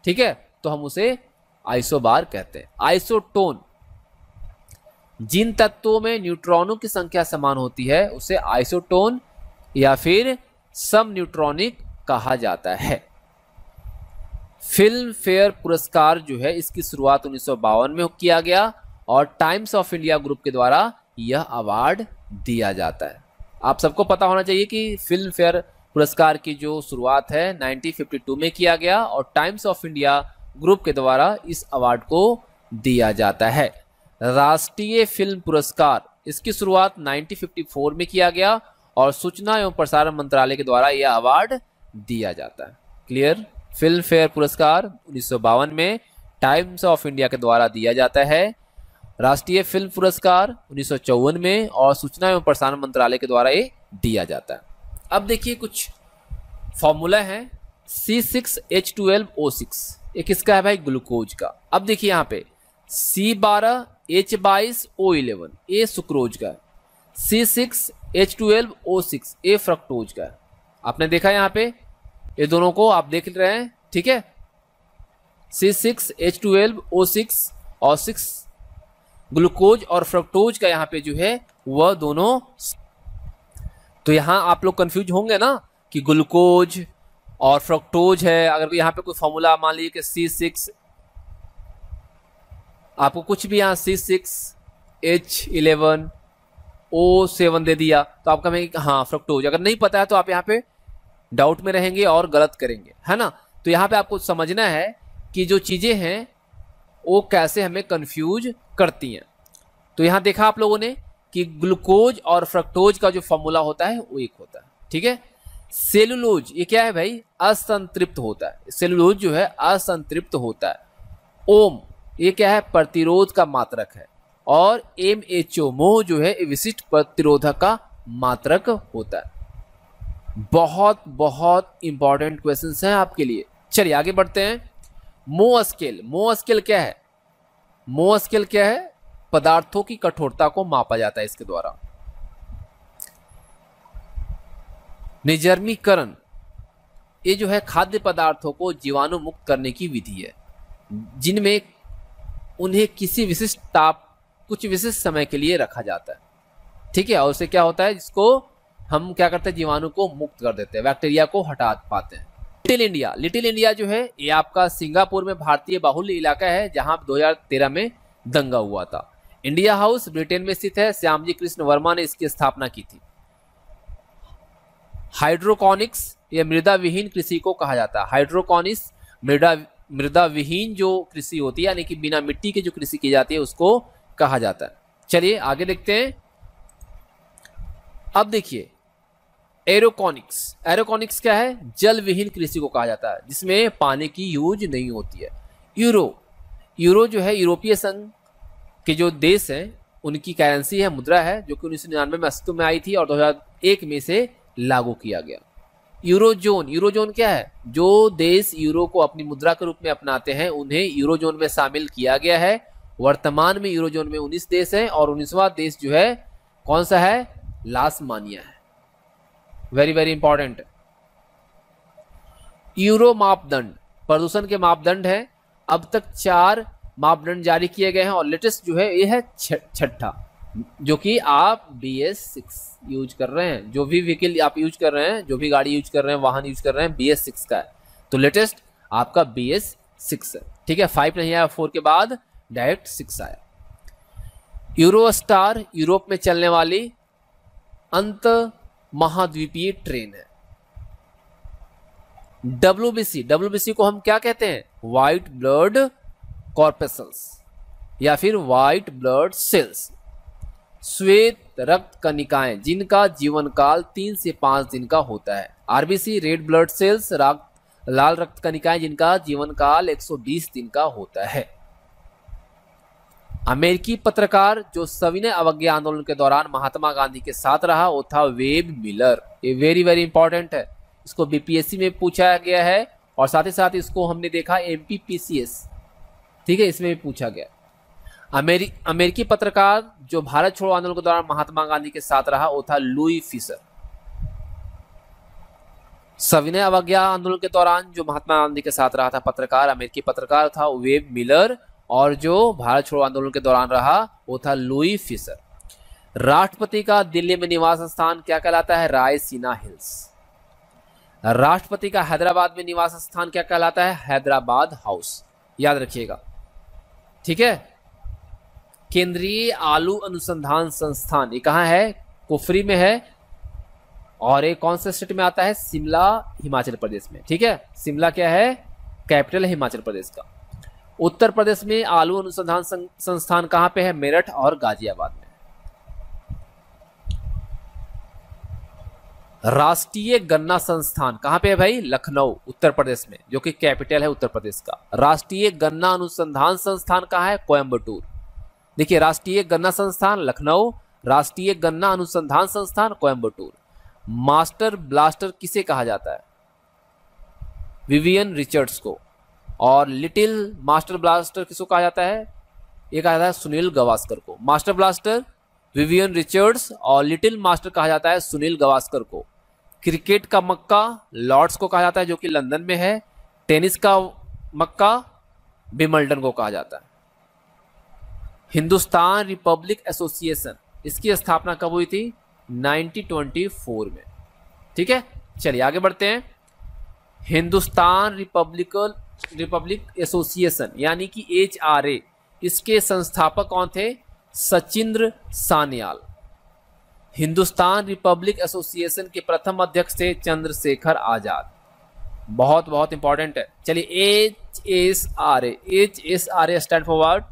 ठीक है, तो हम उसे आइसोबार कहते हैं। आइसोटोन जिन तत्वों में न्यूट्रॉनों की संख्या समान होती है उसे आइसोटोन या फिर सम न्यूट्रॉनिक कहा जाता है। फिल्म फेयर पुरस्कार जो है इसकी शुरुआत 1952 में किया गया और टाइम्स ऑफ इंडिया ग्रुप के द्वारा यह अवार्ड दिया जाता है। आप सबको पता होना चाहिए कि फिल्म फेयर पुरस्कार की जो शुरुआत है 1952 में किया गया और टाइम्स ऑफ इंडिया ग्रुप के द्वारा इस अवार्ड को दिया जाता है। राष्ट्रीय फिल्म पुरस्कार इसकी शुरुआत 1954 में किया गया और सूचना एवं प्रसारण मंत्रालय के द्वारा यह अवार्ड दिया जाता है। क्लियर? फिल्म फेयर पुरस्कार 1952 में टाइम्स ऑफ इंडिया के द्वारा दिया जाता है। राष्ट्रीय फिल्म पुरस्कार 1954 में और सूचना एवं प्रसारण मंत्रालय के द्वारा ये दिया जाता है। अब देखिए कुछ फॉर्मूला है। C6H12O6 ये किसका है भाई? ग्लूकोज का। अब देखिए यहाँ पे C12H22O11 ये सुक्रोज का है। C6H12O6 ये फ्रक्टोज का है। आपने देखा यहाँ पे ये दोनों को आप देख रहे हैं, ठीक है। C6H12O6 और 6 ग्लूकोज और फ्रक्टोज का यहाँ पे जो है वह दोनों। तो यहाँ आप लोग कंफ्यूज होंगे ना कि ग्लूकोज और फ्रक्टोज है। अगर यहाँ पे कोई फॉर्मूला मान लीजिए कि C6, आपको कुछ भी यहाँ C6H11O7 दे दिया तो आप कहेंगे हाँ फ्रक्टोज। अगर नहीं पता है तो आप यहाँ पे डाउट में रहेंगे और गलत करेंगे, है ना। तो यहाँ पे आपको समझना है कि जो चीजें हैं वो कैसे हमें कंफ्यूज करती हैं। तो यहाँ देखा आप लोगों ने कि ग्लूकोज और फ्रक्टोज का जो फॉर्मूला होता है वो एक होता है, ठीक है। सेलुलोज ये क्या है भाई, असंतृप्त होता है, सेलुलोज जो है असंतृप्त होता है। ओम ये क्या है, प्रतिरोध का मात्रक है। और MHO मोह जो है विशिष्ट प्रतिरोधक का मात्रक होता है। बहुत बहुत इंपॉर्टेंट क्वेश्चंस हैं आपके लिए। चलिए आगे बढ़ते हैं। मोह स्केल, मोह स्केल क्या है, मोह स्केल क्या है, पदार्थों की कठोरता को मापा जाता है इसके द्वारा। निर्जमीकरण ये जो है खाद्य पदार्थों को जीवाणु मुक्त करने की विधि है, जिनमें उन्हें किसी विशिष्ट ताप कुछ विशिष्ट समय के लिए रखा जाता है, ठीक है। और उससे क्या होता है, जिसको हम क्या करते हैं, जीवाणु को मुक्त कर देते हैं, बैक्टीरिया को हटा पाते हैं। लिटिल इंडिया, लिटिल इंडिया जो है ये आपका सिंगापुर में भारतीय बाहुल्य इलाका है, जहां 2013 में दंगा हुआ था। इंडिया हाउस ब्रिटेन में स्थित है, श्यामजी कृष्ण वर्मा ने इसकी स्थापना की थी। हाइड्रोकॉनिक्स ये मृदा विहीन कृषि को कहा जाता है। हाइड्रोकॉनिक्स मृदा विहीन जो कृषि होती है, यानी कि बिना मिट्टी की जो कृषि की जाती है, उसको कहा जाता है। चलिए आगे देखते हैं। अब देखिए एरोकॉनिक्स, एरोकॉनिक्स क्या है, जल विहीन कृषि को कहा जाता है, जिसमें पानी की यूज नहीं होती है। यूरो, यूरो जो है यूरोपीय संघ के जो देश हैं उनकी करेंसी है, मुद्रा है, जो कि 1999 में अस्तित्व में आई थी और 2001 में से लागू किया गया। यूरोजोन, यूरोजोन क्या है, जो देश यूरो को अपनी मुद्रा के रूप में अपनाते हैं उन्हें यूरोजोन में शामिल किया गया है। वर्तमान में यूरोजोन में 19 देश हैं और 19वां देश जो है कौन सा है, लास्मानिया है। Very very important. यूरो मापदंड प्रदूषण के मापदंड है। अब तक 4 मापदंड जारी किए गए हैं और लेटेस्ट जो है ये है छठा, जो कि आप BS6 यूज कर रहे हैं, जो भी व्हीकल आप यूज कर रहे हैं, जो भी गाड़ी यूज कर रहे हैं, वाहन यूज कर रहे हैं, BS6 का है। तो लेटेस्ट आपका BS6 है, ठीक है। 5 नहीं आया, 4 के बाद डायरेक्ट 6 आया। यूरोस्टार यूरोप में चलने वाली अंत महाद्वीपीय ट्रेन है। WBC, WBC को हम क्या कहते हैं, व्हाइट ब्लड कॉर्पसल्स या फिर व्हाइट ब्लड सेल्स, श्वेत रक्त कणिकाएं जिनका जीवन काल 3 से 5 दिन का होता है। RBC, रेड ब्लड सेल्स, लाल रक्त कणिकाएं जिनका जीवन काल 120 दिन का होता है। अमेरिकी पत्रकार जो सविनय अवज्ञा आंदोलन के दौरान महात्मा गांधी के साथ रहा वो था वेब मिलर। ये वेरी वेरी इंपॉर्टेंट है, इसको BPSC में पूछा गया है और साथ ही साथ इसको हमने देखा MPPCS, ठीक है, इसमें भी पूछा गया। अमेरिकी पत्रकार जो भारत छोड़ो आंदोलन के दौरान महात्मा गांधी के साथ रहा वो था लुई फिशर। सविनय अवज्ञा आंदोलन के दौरान जो महात्मा गांधी के साथ रहा था पत्रकार, अमेरिकी पत्रकार था वेब मिलर, और जो भारत छोड़ो आंदोलन के दौरान रहा वो था लुई फिशर। राष्ट्रपति का दिल्ली में निवास स्थान क्या कहलाता है, रायसीना हिल्स। राष्ट्रपति का हैदराबाद में निवास स्थान क्या कहलाता है, हैदराबाद हाउस, याद रखिएगा, ठीक है। केंद्रीय आलू अनुसंधान संस्थान ये कहाँ है, कुफरी में है, और ये कौन से स्टेट में आता है, शिमला हिमाचल प्रदेश में, ठीक है। शिमला क्या है, कैपिटल है हिमाचल प्रदेश का। उत्तर प्रदेश में आलू अनुसंधान संस्थान कहां पे है, मेरठ और गाजियाबाद में। राष्ट्रीय गन्ना संस्थान कहां पे है भाई, लखनऊ उत्तर प्रदेश में, जो कि कैपिटल है उत्तर प्रदेश का। राष्ट्रीय गन्ना अनुसंधान संस्थान कहां है, कोयम्बटूर। देखिए राष्ट्रीय गन्ना संस्थान लखनऊ, राष्ट्रीय गन्ना अनुसंधान संस्थान कोयम्बटूर। मास्टर ब्लास्टर किसे कहा जाता है, विवियन रिचर्ड्स को। और लिटिल मास्टर ब्लास्टर किसको कहा जाता है, ये कहा जाता है सुनील गावस्कर को। मास्टर ब्लास्टर विवियन रिचर्ड्स और लिटिल मास्टर कहा जाता है सुनील गावस्कर को। क्रिकेट का मक्का लॉर्ड्स को कहा जाता है, जो कि लंदन में है। टेनिस का मक्का विंबलडन को कहा जाता है। हिंदुस्तान रिपब्लिक एसोसिएशन, इसकी स्थापना कब हुई थी, 1924 में, ठीक है। चलिए आगे बढ़ते हैं। हिंदुस्तान रिपब्लिक एसोसिएशन यानी कि HRA, इसके संस्थापक कौन थे, सचिंद्र सान्याल। हिंदुस्तान रिपब्लिक एसोसिएशन के प्रथम अध्यक्ष थे चंद्रशेखर आजाद। बहुत बहुत इंपॉर्टेंट है। चलिए HSRA stand for what?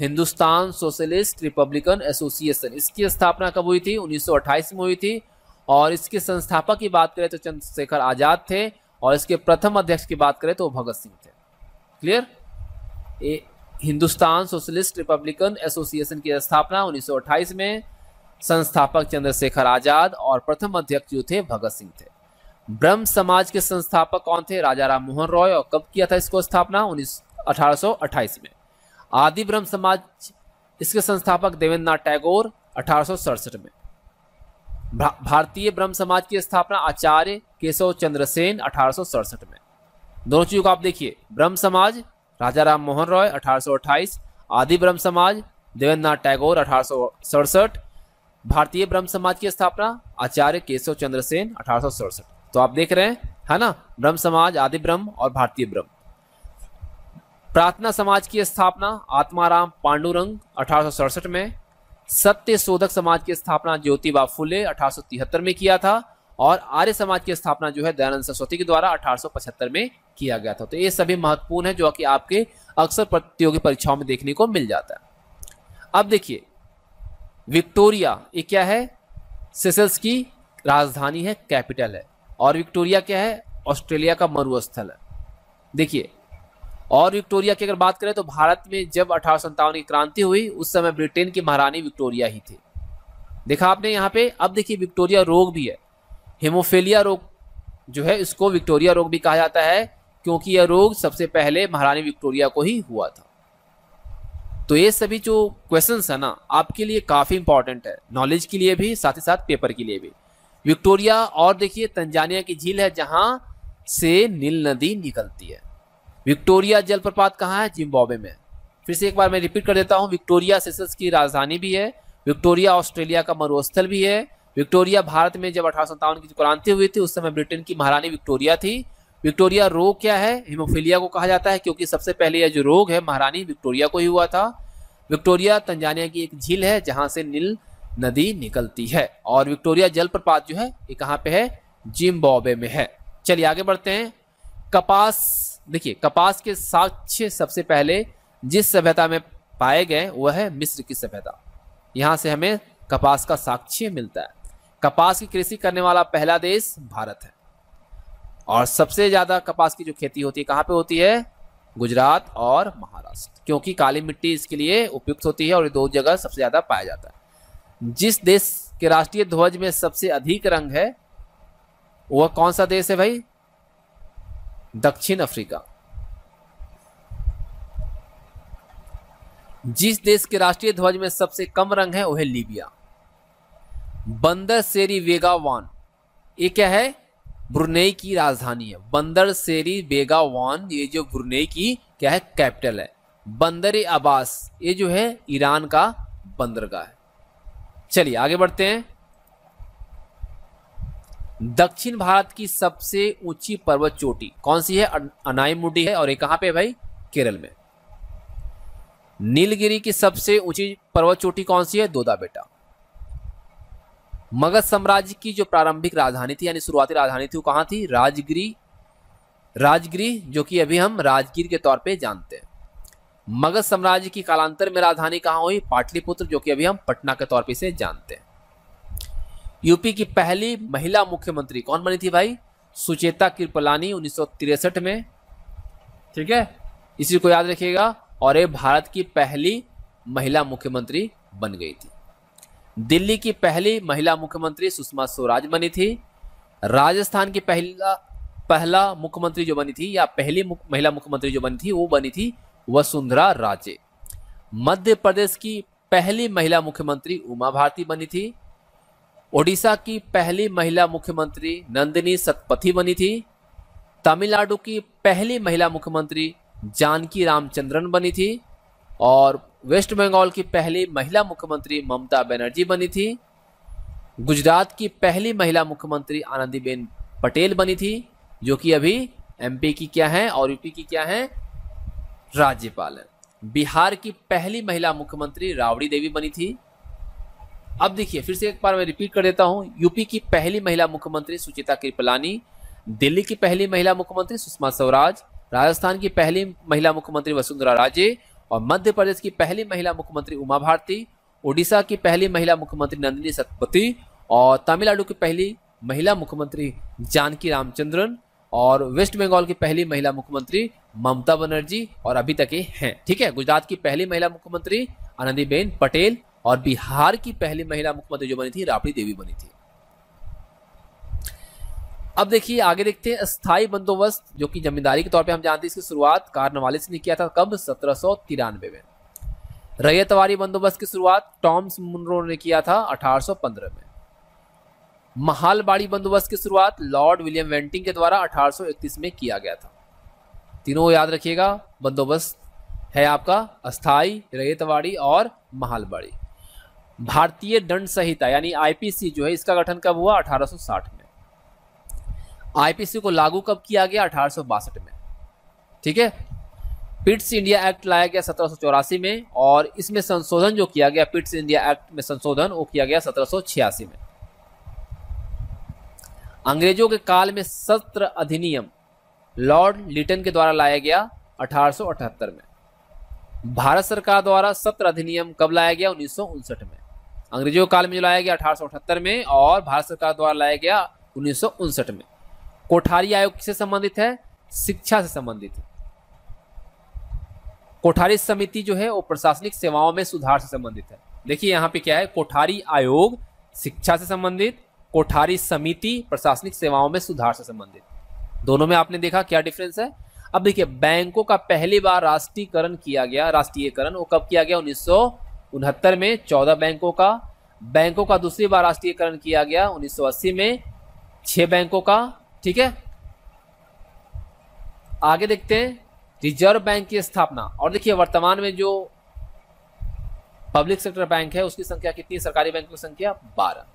Hindustan socialist Republican association. इसकी स्थापना कब हुई थी? 1928 में हुई थी। और इसके संस्थापक की बात करें तो चंद्रशेखर आजाद थे, और इसके प्रथम अध्यक्ष की बात करें तो भगत सिंह थे। Clear? Hindustan socialist Republican association की स्थापना 1928 में, संस्थापक चंद्रशेखर आजाद और प्रथम अध्यक्ष जो थे भगत सिंह थे। ब्रह्म समाज के संस्थापक कौन थे? राजा राम मोहन रॉय। और कब किया था इसको स्थापना? 1828 में। आदि ब्रह्म समाज, इसके संस्थापक देवेंद्रनाथ टैगोर 1867 में। भारतीय ब्रह्म समाज की स्थापना आचार्य केशव चंद्र सेन 1867 में। दोनों चीजों को आप देखिए, ब्रह्म समाज राजा राम मोहन रॉय 1828, आदि ब्रह्म समाज देवेंद्रनाथ टैगोर 1867, भारतीय ब्रह्म समाज की स्थापना आचार्य केशव चंद्र सेन 1867। तो आप देख रहे हैं, है ना, ब्रह्म समाज, आदि ब्रह्म और भारतीय ब्रह्म। प्रार्थना समाज की स्थापना आत्माराम पांडुरंग 1867 में। सत्य शोधक समाज की स्थापना ज्योतिबा फुले 1873 में किया था। और आर्य समाज की स्थापना जो है दयानंद सरस्वती के द्वारा 1875 में किया गया था। तो ये सभी महत्वपूर्ण है जो कि आपके अक्सर प्रतियोगी परीक्षाओं में देखने को मिल जाता है। अब देखिए, विक्टोरिया ये क्या है? सेशल्स की राजधानी है, कैपिटल है। और विक्टोरिया क्या है? ऑस्ट्रेलिया का मरुस्थल है। देखिए, और विक्टोरिया की अगर बात करें तो भारत में जब 1857 की क्रांति हुई उस समय ब्रिटेन की महारानी विक्टोरिया ही थी। देखा आपने यहाँ पे। अब देखिए, विक्टोरिया रोग भी है, हेमोफीलिया रोग जो है इसको विक्टोरिया रोग भी कहा जाता है, क्योंकि यह रोग सबसे पहले महारानी विक्टोरिया को ही हुआ था। तो ये सभी जो क्वेश्चंस है ना, आपके लिए काफी इंपॉर्टेंट है, नॉलेज के लिए भी, साथ ही साथ पेपर के लिए भी। विक्टोरिया, और देखिए तंजानिया की झील है जहां से नील नदी निकलती है। विक्टोरिया जलप्रपात कहाँ है? जिम्बाब्वे में। फिर से एक बार मैं रिपीट कर देता हूँ, विक्टोरिया सेशल्स की राजधानी भी है, विक्टोरिया ऑस्ट्रेलिया का मरुस्थल भी है। विक्टोरिया भारत में जब 1857 की क्रांति हुई थी उस समय ब्रिटेन की महारानी विक्टोरिया थी। विक्टोरिया रोग क्या है? हेमोफीलिया को कहा जाता है, क्योंकि सबसे पहले यह जो रोग है महारानी विक्टोरिया को ही हुआ था। विक्टोरिया तंजानिया की एक झील है जहां से नील नदी निकलती है। और विक्टोरिया जलप्रपात जो है ये कहाँ पे है? जिम्बाब्वे में है। चलिए आगे बढ़ते हैं। कपास, देखिए कपास के साक्ष्य सबसे पहले जिस सभ्यता में पाए गए वह है मिस्र की सभ्यता। यहां से हमें कपास का साक्ष्य मिलता है। कपास की कृषि करने वाला पहला देश भारत है। और सबसे ज्यादा कपास की जो खेती होती है कहाँ पे होती है? गुजरात और महाराष्ट्र, क्योंकि काली मिट्टी इसके लिए उपयुक्त होती है और ये दो जगह सबसे ज्यादा पाया जाता है। जिस देश के राष्ट्रीय ध्वज में सबसे अधिक रंग है वह कौन सा देश है भाई? दक्षिण अफ्रीका। जिस देश के राष्ट्रीय ध्वज में सबसे कम रंग है वह है लीबिया। बंदर सेरी बेगावान, ये क्या है? ब्रुनेई की राजधानी है। बंदर सेरी बेगावान ये जो ब्रुनेई की क्या है? कैपिटल है। बंदर अब्बास ये जो है ईरान का बंदरगाह है। चलिए आगे बढ़ते हैं। दक्षिण भारत की सबसे ऊंची पर्वत चोटी कौन सी है? अनाईमुडी है। और ये कहां पे है भाई? केरल में। नीलगिरी की सबसे ऊंची पर्वत चोटी कौन सी है? दोदा बेटा। मगध साम्राज्य की जो प्रारंभिक राजधानी थी यानी शुरुआती राजधानी थी वो कहां थी? राजगिरी। राजगिरी जो कि अभी हम राजगीर के तौर पे जानते हैं। मगध साम्राज्य की कालांतर में राजधानी कहां हुई? पाटलिपुत्र, जो कि अभी हम पटना के तौर पे इसे जानते हैं। यूपी की पहली महिला मुख्यमंत्री कौन बनी थी भाई? सुचेता कृपलानी 1963 में। ठीक है, इसी को याद रखिएगा। और ये भारत की पहली महिला मुख्यमंत्री बन गई थी। दिल्ली की पहली महिला मुख्यमंत्री सुषमा स्वराज बनी थी। राजस्थान की पहला मुख्यमंत्री जो बनी थी या पहली महिला मुख्यमंत्री जो बनी थी वो बनी थी वसुंधरा राजे। मध्य प्रदेश की पहली महिला मुख्यमंत्री उमा भारती बनी थी। ओडिशा की पहली महिला मुख्यमंत्री नंदिनी सतपथी बनी थी। तमिलनाडु की पहली महिला मुख्यमंत्री जानकी रामचंद्रन बनी थी। और वेस्ट बंगाल की पहली महिला मुख्यमंत्री ममता बनर्जी बनी थी। गुजरात की पहली महिला मुख्यमंत्री आनंदीबेन पटेल बनी थी, जो कि अभी एमपी की क्या है और यूपी की क्या है? राज्यपाल है। बिहार की पहली महिला मुख्यमंत्री राबड़ी देवी बनी थी। अब देखिए फिर से एक बार मैं रिपीट कर देता हूं, यूपी की पहली महिला मुख्यमंत्री सुचिता कृपलानी, दिल्ली की पहली महिला मुख्यमंत्री सुषमा स्वराज, राजस्थान की पहली महिला मुख्यमंत्री वसुंधरा राजे, और मध्य प्रदेश की पहली महिला मुख्यमंत्री उमा भारती, ओडिशा की पहली महिला मुख्यमंत्री नंदिनी सतपथी, और तमिलनाडु की पहली महिला मुख्यमंत्री जानकी रामचंद्रन, और वेस्ट बंगाल की पहली महिला मुख्यमंत्री ममता बनर्जी, और अभी तक ये हैं। ठीक है, गुजरात की पहली महिला मुख्यमंत्री आनंदीबेन पटेल, और बिहार की पहली महिला मुख्यमंत्री जो बनी थी राबड़ी देवी बनी थी। अब देखिए आगे देखते हैं, स्थायी बंदोबस्त जो कि जमींदारी के तौर पे हम जानते हैं, इसकी शुरुआत कार्नवालिस ने किया था कब? 1793 में। रैयतवारी बंदोबस्त की शुरुआत टॉमस मुनरो ने किया था 1815 में। महालबाड़ी बंदोबस्त की शुरुआत लॉर्ड विलियम वेंटिंग के द्वारा 1831 में किया गया था। तीनों याद रखिएगा, बंदोबस्त है आपका अस्थाई, रैयतवाड़ी और महालबाड़ी। भारतीय दंड संहिता यानी आईपीसी जो है, इसका गठन कब हुआ? 1860 में। आईपीसी को लागू कब किया गया? 1862 में। ठीक है, पिट्स इंडिया एक्ट लाया गया 1784 में, और इसमें संशोधन जो किया गया, पिट्स इंडिया एक्ट में संशोधन वो किया गया 1786 में। अंग्रेजों के काल में सत्र अधिनियम लॉर्ड लिटन के द्वारा लाया गया 1878 में। भारत सरकार द्वारा सत्र अधिनियम कब लाया गया? 1959 में। अंग्रेजों के काल में जो लाया गया 1878 में, और भारत सरकार द्वारा लाया गया 1959 में। कोठारी आयोग किससे संबंधित है? शिक्षा से संबंधित है। कोठारी समिति जो है वो प्रशासनिक सेवाओं में सुधार से संबंधित है। देखिए यहाँ पे क्या है, कोठारी आयोग शिक्षा से संबंधित, कोठारी समिति प्रशासनिक सेवाओं में सुधार से संबंधित। दोनों में आपने देखा क्या डिफरेंस है। अब देखिए, बैंकों का पहली बार राष्ट्रीयकरण किया गया, राष्ट्रीयकरण वो कब किया गया? 1969 में 14 बैंकों का। बैंकों का दूसरी बार राष्ट्रीयकरण किया गया 1980 में 6 बैंकों का। ठीक है, आगे देखते हैं रिजर्व बैंक की स्थापना। और देखिए वर्तमान में जो पब्लिक सेक्टर बैंक है उसकी संख्या कितनी? सरकारी बैंकों की संख्या 12।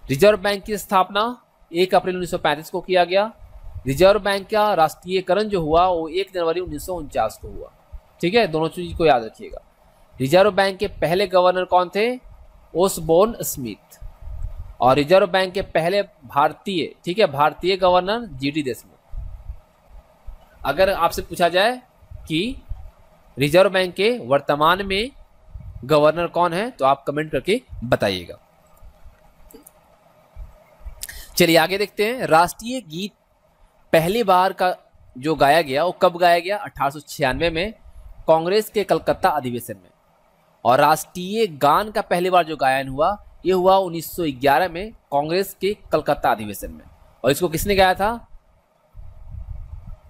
रिजर्व बैंक की स्थापना 1 अप्रैल 1935 को किया गया। रिजर्व बैंक का राष्ट्रीयकरण जो हुआ वो 1 जनवरी 1949 को हुआ। ठीक है, दोनों चीज को याद रखिएगा। रिजर्व बैंक के पहले गवर्नर कौन थे? Osborne Smith. और रिजर्व बैंक के पहले भारतीय, ठीक है, भारतीय गवर्नर जीडी देशमुख। अगर आपसे पूछा जाए कि रिजर्व बैंक के वर्तमान में गवर्नर कौन है तो आप कमेंट करके बताइएगा। चलिए आगे देखते हैं, राष्ट्रीय गीत पहली बार का जो गाया गया वो कब गाया गया? 1896 में कांग्रेस के कलकत्ता अधिवेशन में। और राष्ट्रीय गान का पहली बार जो गायन हुआ ये हुआ 1911 में कांग्रेस के कलकत्ता अधिवेशन में। और इसको किसने गाया था?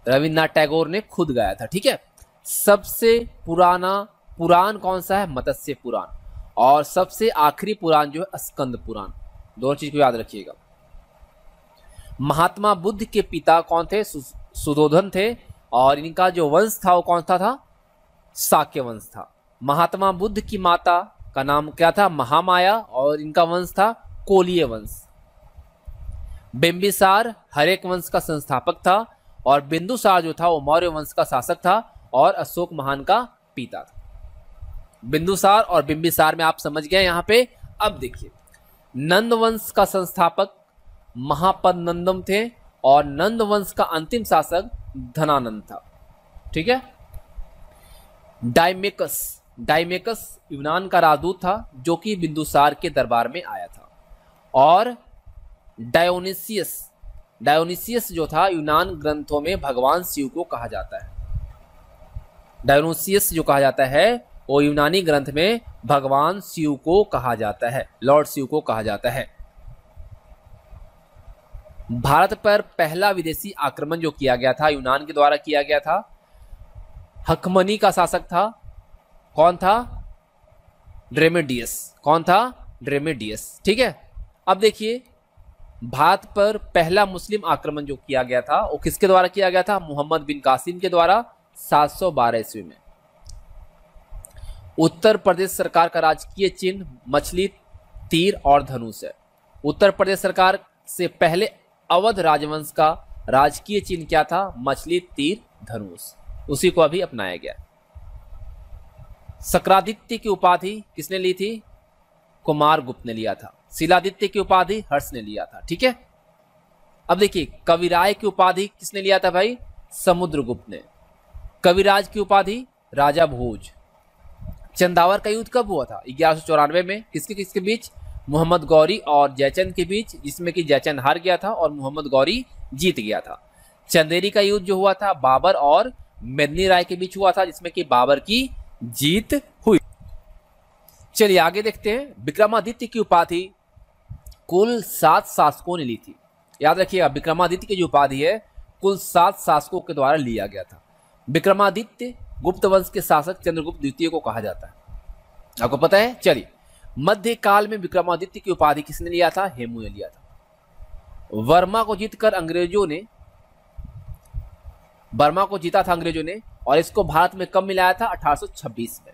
रविन्द्रनाथ टैगोर ने खुद गाया था। ठीक है, सबसे पुराना पुराण कौन सा है? मत्स्य पुराण। और सबसे आखिरी पुराण जो है स्कंद पुराण। दोनों चीज को याद रखिएगा। महात्मा बुद्ध के पिता कौन थे? सुधोधन थे। और इनका जो वंश था वो कौन सा था? शाक्य वंश था। महात्मा बुद्ध की माता का नाम क्या था? महामाया। और इनका वंश था कोलीय वंश। बिंबिसार हरेक वंश का संस्थापक था। और बिंदुसार जो था वो मौर्य वंश का शासक था और अशोक महान का पिता था। बिंदुसार और बिंबिसार में आप समझ गए यहाँ पे। अब देखिए, नंद वंश का संस्थापक महापद नंदम थे और नंद वंश का अंतिम शासक धनानंद था। ठीक है, डायमेकस यूनान का राजदूत था जो कि बिंदुसार के दरबार में आया था। और डायोनिसियस जो था यूनान ग्रंथों में भगवान शिव को कहा जाता है। डायोनिसियस जो कहा जाता है वो यूनानी ग्रंथ में भगवान शिव को कहा जाता है, लॉर्ड शिव को कहा जाता है। भारत पर पहला विदेशी आक्रमण जो किया गया था यूनान के द्वारा किया गया था। हकमनी का शासक था, कौन था? ड्रेमेडियस। कौन था? ड्रेमेडियस। ठीक है, अब देखिए, भारत पर पहला मुस्लिम आक्रमण जो किया गया था वो किसके द्वारा किया गया था? मोहम्मद बिन कासिम के द्वारा 712 ईस्वी में। उत्तर प्रदेश सरकार का राजकीय चिन्ह मछली, तीर और धनुष है। उत्तर प्रदेश सरकार से पहले अवध राजवंश का राजकीय चिन्ह क्या था? मछली, तीर, धनुष। उसी को अभी अपनाया गया। सक्रादित्य की उपाधि किसने ली थी? कुमारगुप्त ने लिया था। शिलादित्य की उपाधि हर्ष ने लिया था। ठीक है, अब देखिए कविराय की उपाधि किसने लिया था भाई? समुद्रगुप्त ने। कविराज की उपाधि राजा भोज। चंदावर का युद्ध कब हुआ था? 1194 में। किसके किसके बीच? मोहम्मद गौरी और जयचंद के बीच, जिसमें कि जयचंद हार गया था और मोहम्मद गौरी जीत गया था। चंदेरी का युद्ध जो हुआ था बाबर और मेदिनी राय के बीच हुआ था, जिसमें कि बाबर की जीत हुई। चलिए आगे देखते हैं। विक्रमादित्य की उपाधि कुल 7 शासकों ने ली थी। याद रखिएगा, विक्रमादित्य की जो उपाधि है कुल 7 शासकों के द्वारा लिया गया था। विक्रमादित्य गुप्त वंश के शासक चंद्रगुप्त द्वितीय को कहा जाता है, आपको पता है। चलिए, मध्यकाल में विक्रमादित्य की उपाधि किसने लिया था? हेमू ने लिया था। वर्मा को जीतकर अंग्रेजों ने, बर्मा को जीता था अंग्रेजों ने, और इसको भारत में कब मिलाया था? 1826 में।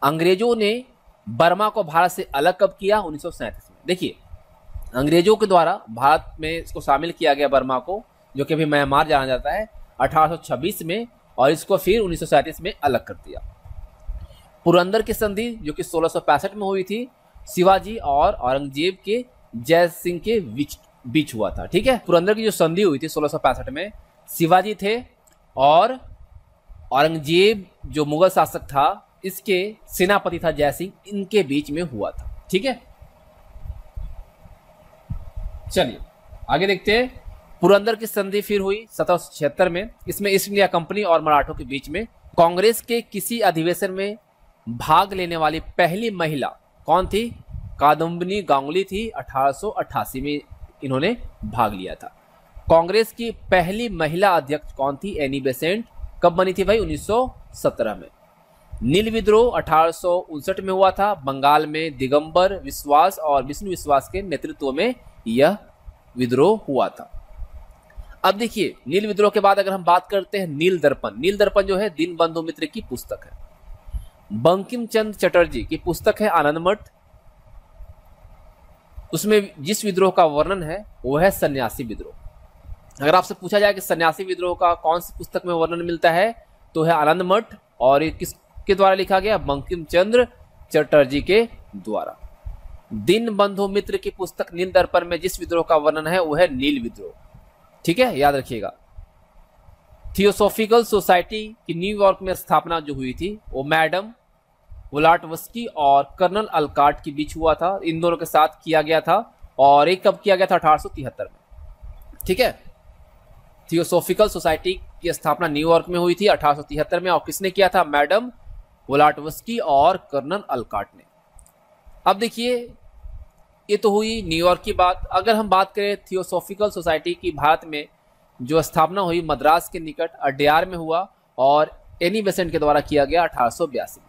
अंग्रेजों ने बर्मा को भारत से अलग कब किया? 1937 में। देखिए, अंग्रेजों के द्वारा भारत में इसको शामिल किया गया बर्मा को, जो कि अभी म्यांमार जाना जाता है, 1826 में, और इसको फिर 1937 में अलग कर दिया। पुरंदर की संधि जो कि 1665 में हुई थी, शिवाजी और औरंगजेब के जय सिंह के बीच हुआ था। ठीक है, पुरंदर की जो संधि हुई थी 1665 में, शिवाजी थे और औरंगजेब जो मुगल शासक था, इसके सेनापति था जय सिंह, इनके बीच में हुआ था। ठीक है, चलिए आगे देखते हैं। पुरंदर की संधि फिर हुई 1776 में। इसमें ईस्ट इंडिया कंपनी और मराठों के बीच में। कांग्रेस के किसी अधिवेशन में भाग लेने वाली पहली महिला कौन थी? कादम्बिनी गांगुली थी। 1888 में इन्होंने भाग लिया था। कांग्रेस की पहली महिला अध्यक्ष कौन थी? Annie Besant. कब बनी थी भाई? 1917 में। नील विद्रोह 1859 में हुआ था। बंगाल में दिगंबर विश्वास और विष्णु विश्वास के नेतृत्व में यह विद्रोह हुआ था। अब देखिए, नील विद्रोह के बाद अगर हम बात करते हैं नील दर्पण। नील दर्पण जो है दीनबंधु मित्र की पुस्तक है। बंकिम चंद्र चटर्जी की पुस्तक है आनंद मठ। उसमें जिस विद्रोह का वर्णन है वो है सन्यासी विद्रोह। अगर आपसे पूछा जाए कि सन्यासी विद्रोह का कौन सी पुस्तक में वर्णन मिलता है, तो है आनंद मठ। और ये किसके द्वारा लिखा गया? बंकिम चंद्र चटर्जी के द्वारा। दीनबंधु मित्र की पुस्तक नील दर्पण में जिस विद्रोह का वर्णन है वो है नील विद्रोह। ठीक है, याद रखिएगा। थियोसॉफिकल सोसाइटी की न्यूयॉर्क में स्थापना जो हुई थी वो मैडम वोलाटवस्की और कर्नल अलकाट के बीच हुआ था। इन दोनों के साथ किया गया था। और एक कब किया गया था? 1873 में। ठीक है, थियोसॉफिकल सोसाइटी की स्थापना न्यूयॉर्क में हुई थी 1873 में। और किसने किया था? मैडम वोलाटवस्की और कर्नल अलकाट ने। अब देखिए, ये तो हुई न्यूयॉर्क की बात। अगर हम बात करें थियोसॉफिकल सोसाइटी की, भारत में जो स्थापना हुई मद्रास के निकट अड्यार में हुआ और एनी बेसेंट के द्वारा किया गया 1882 में।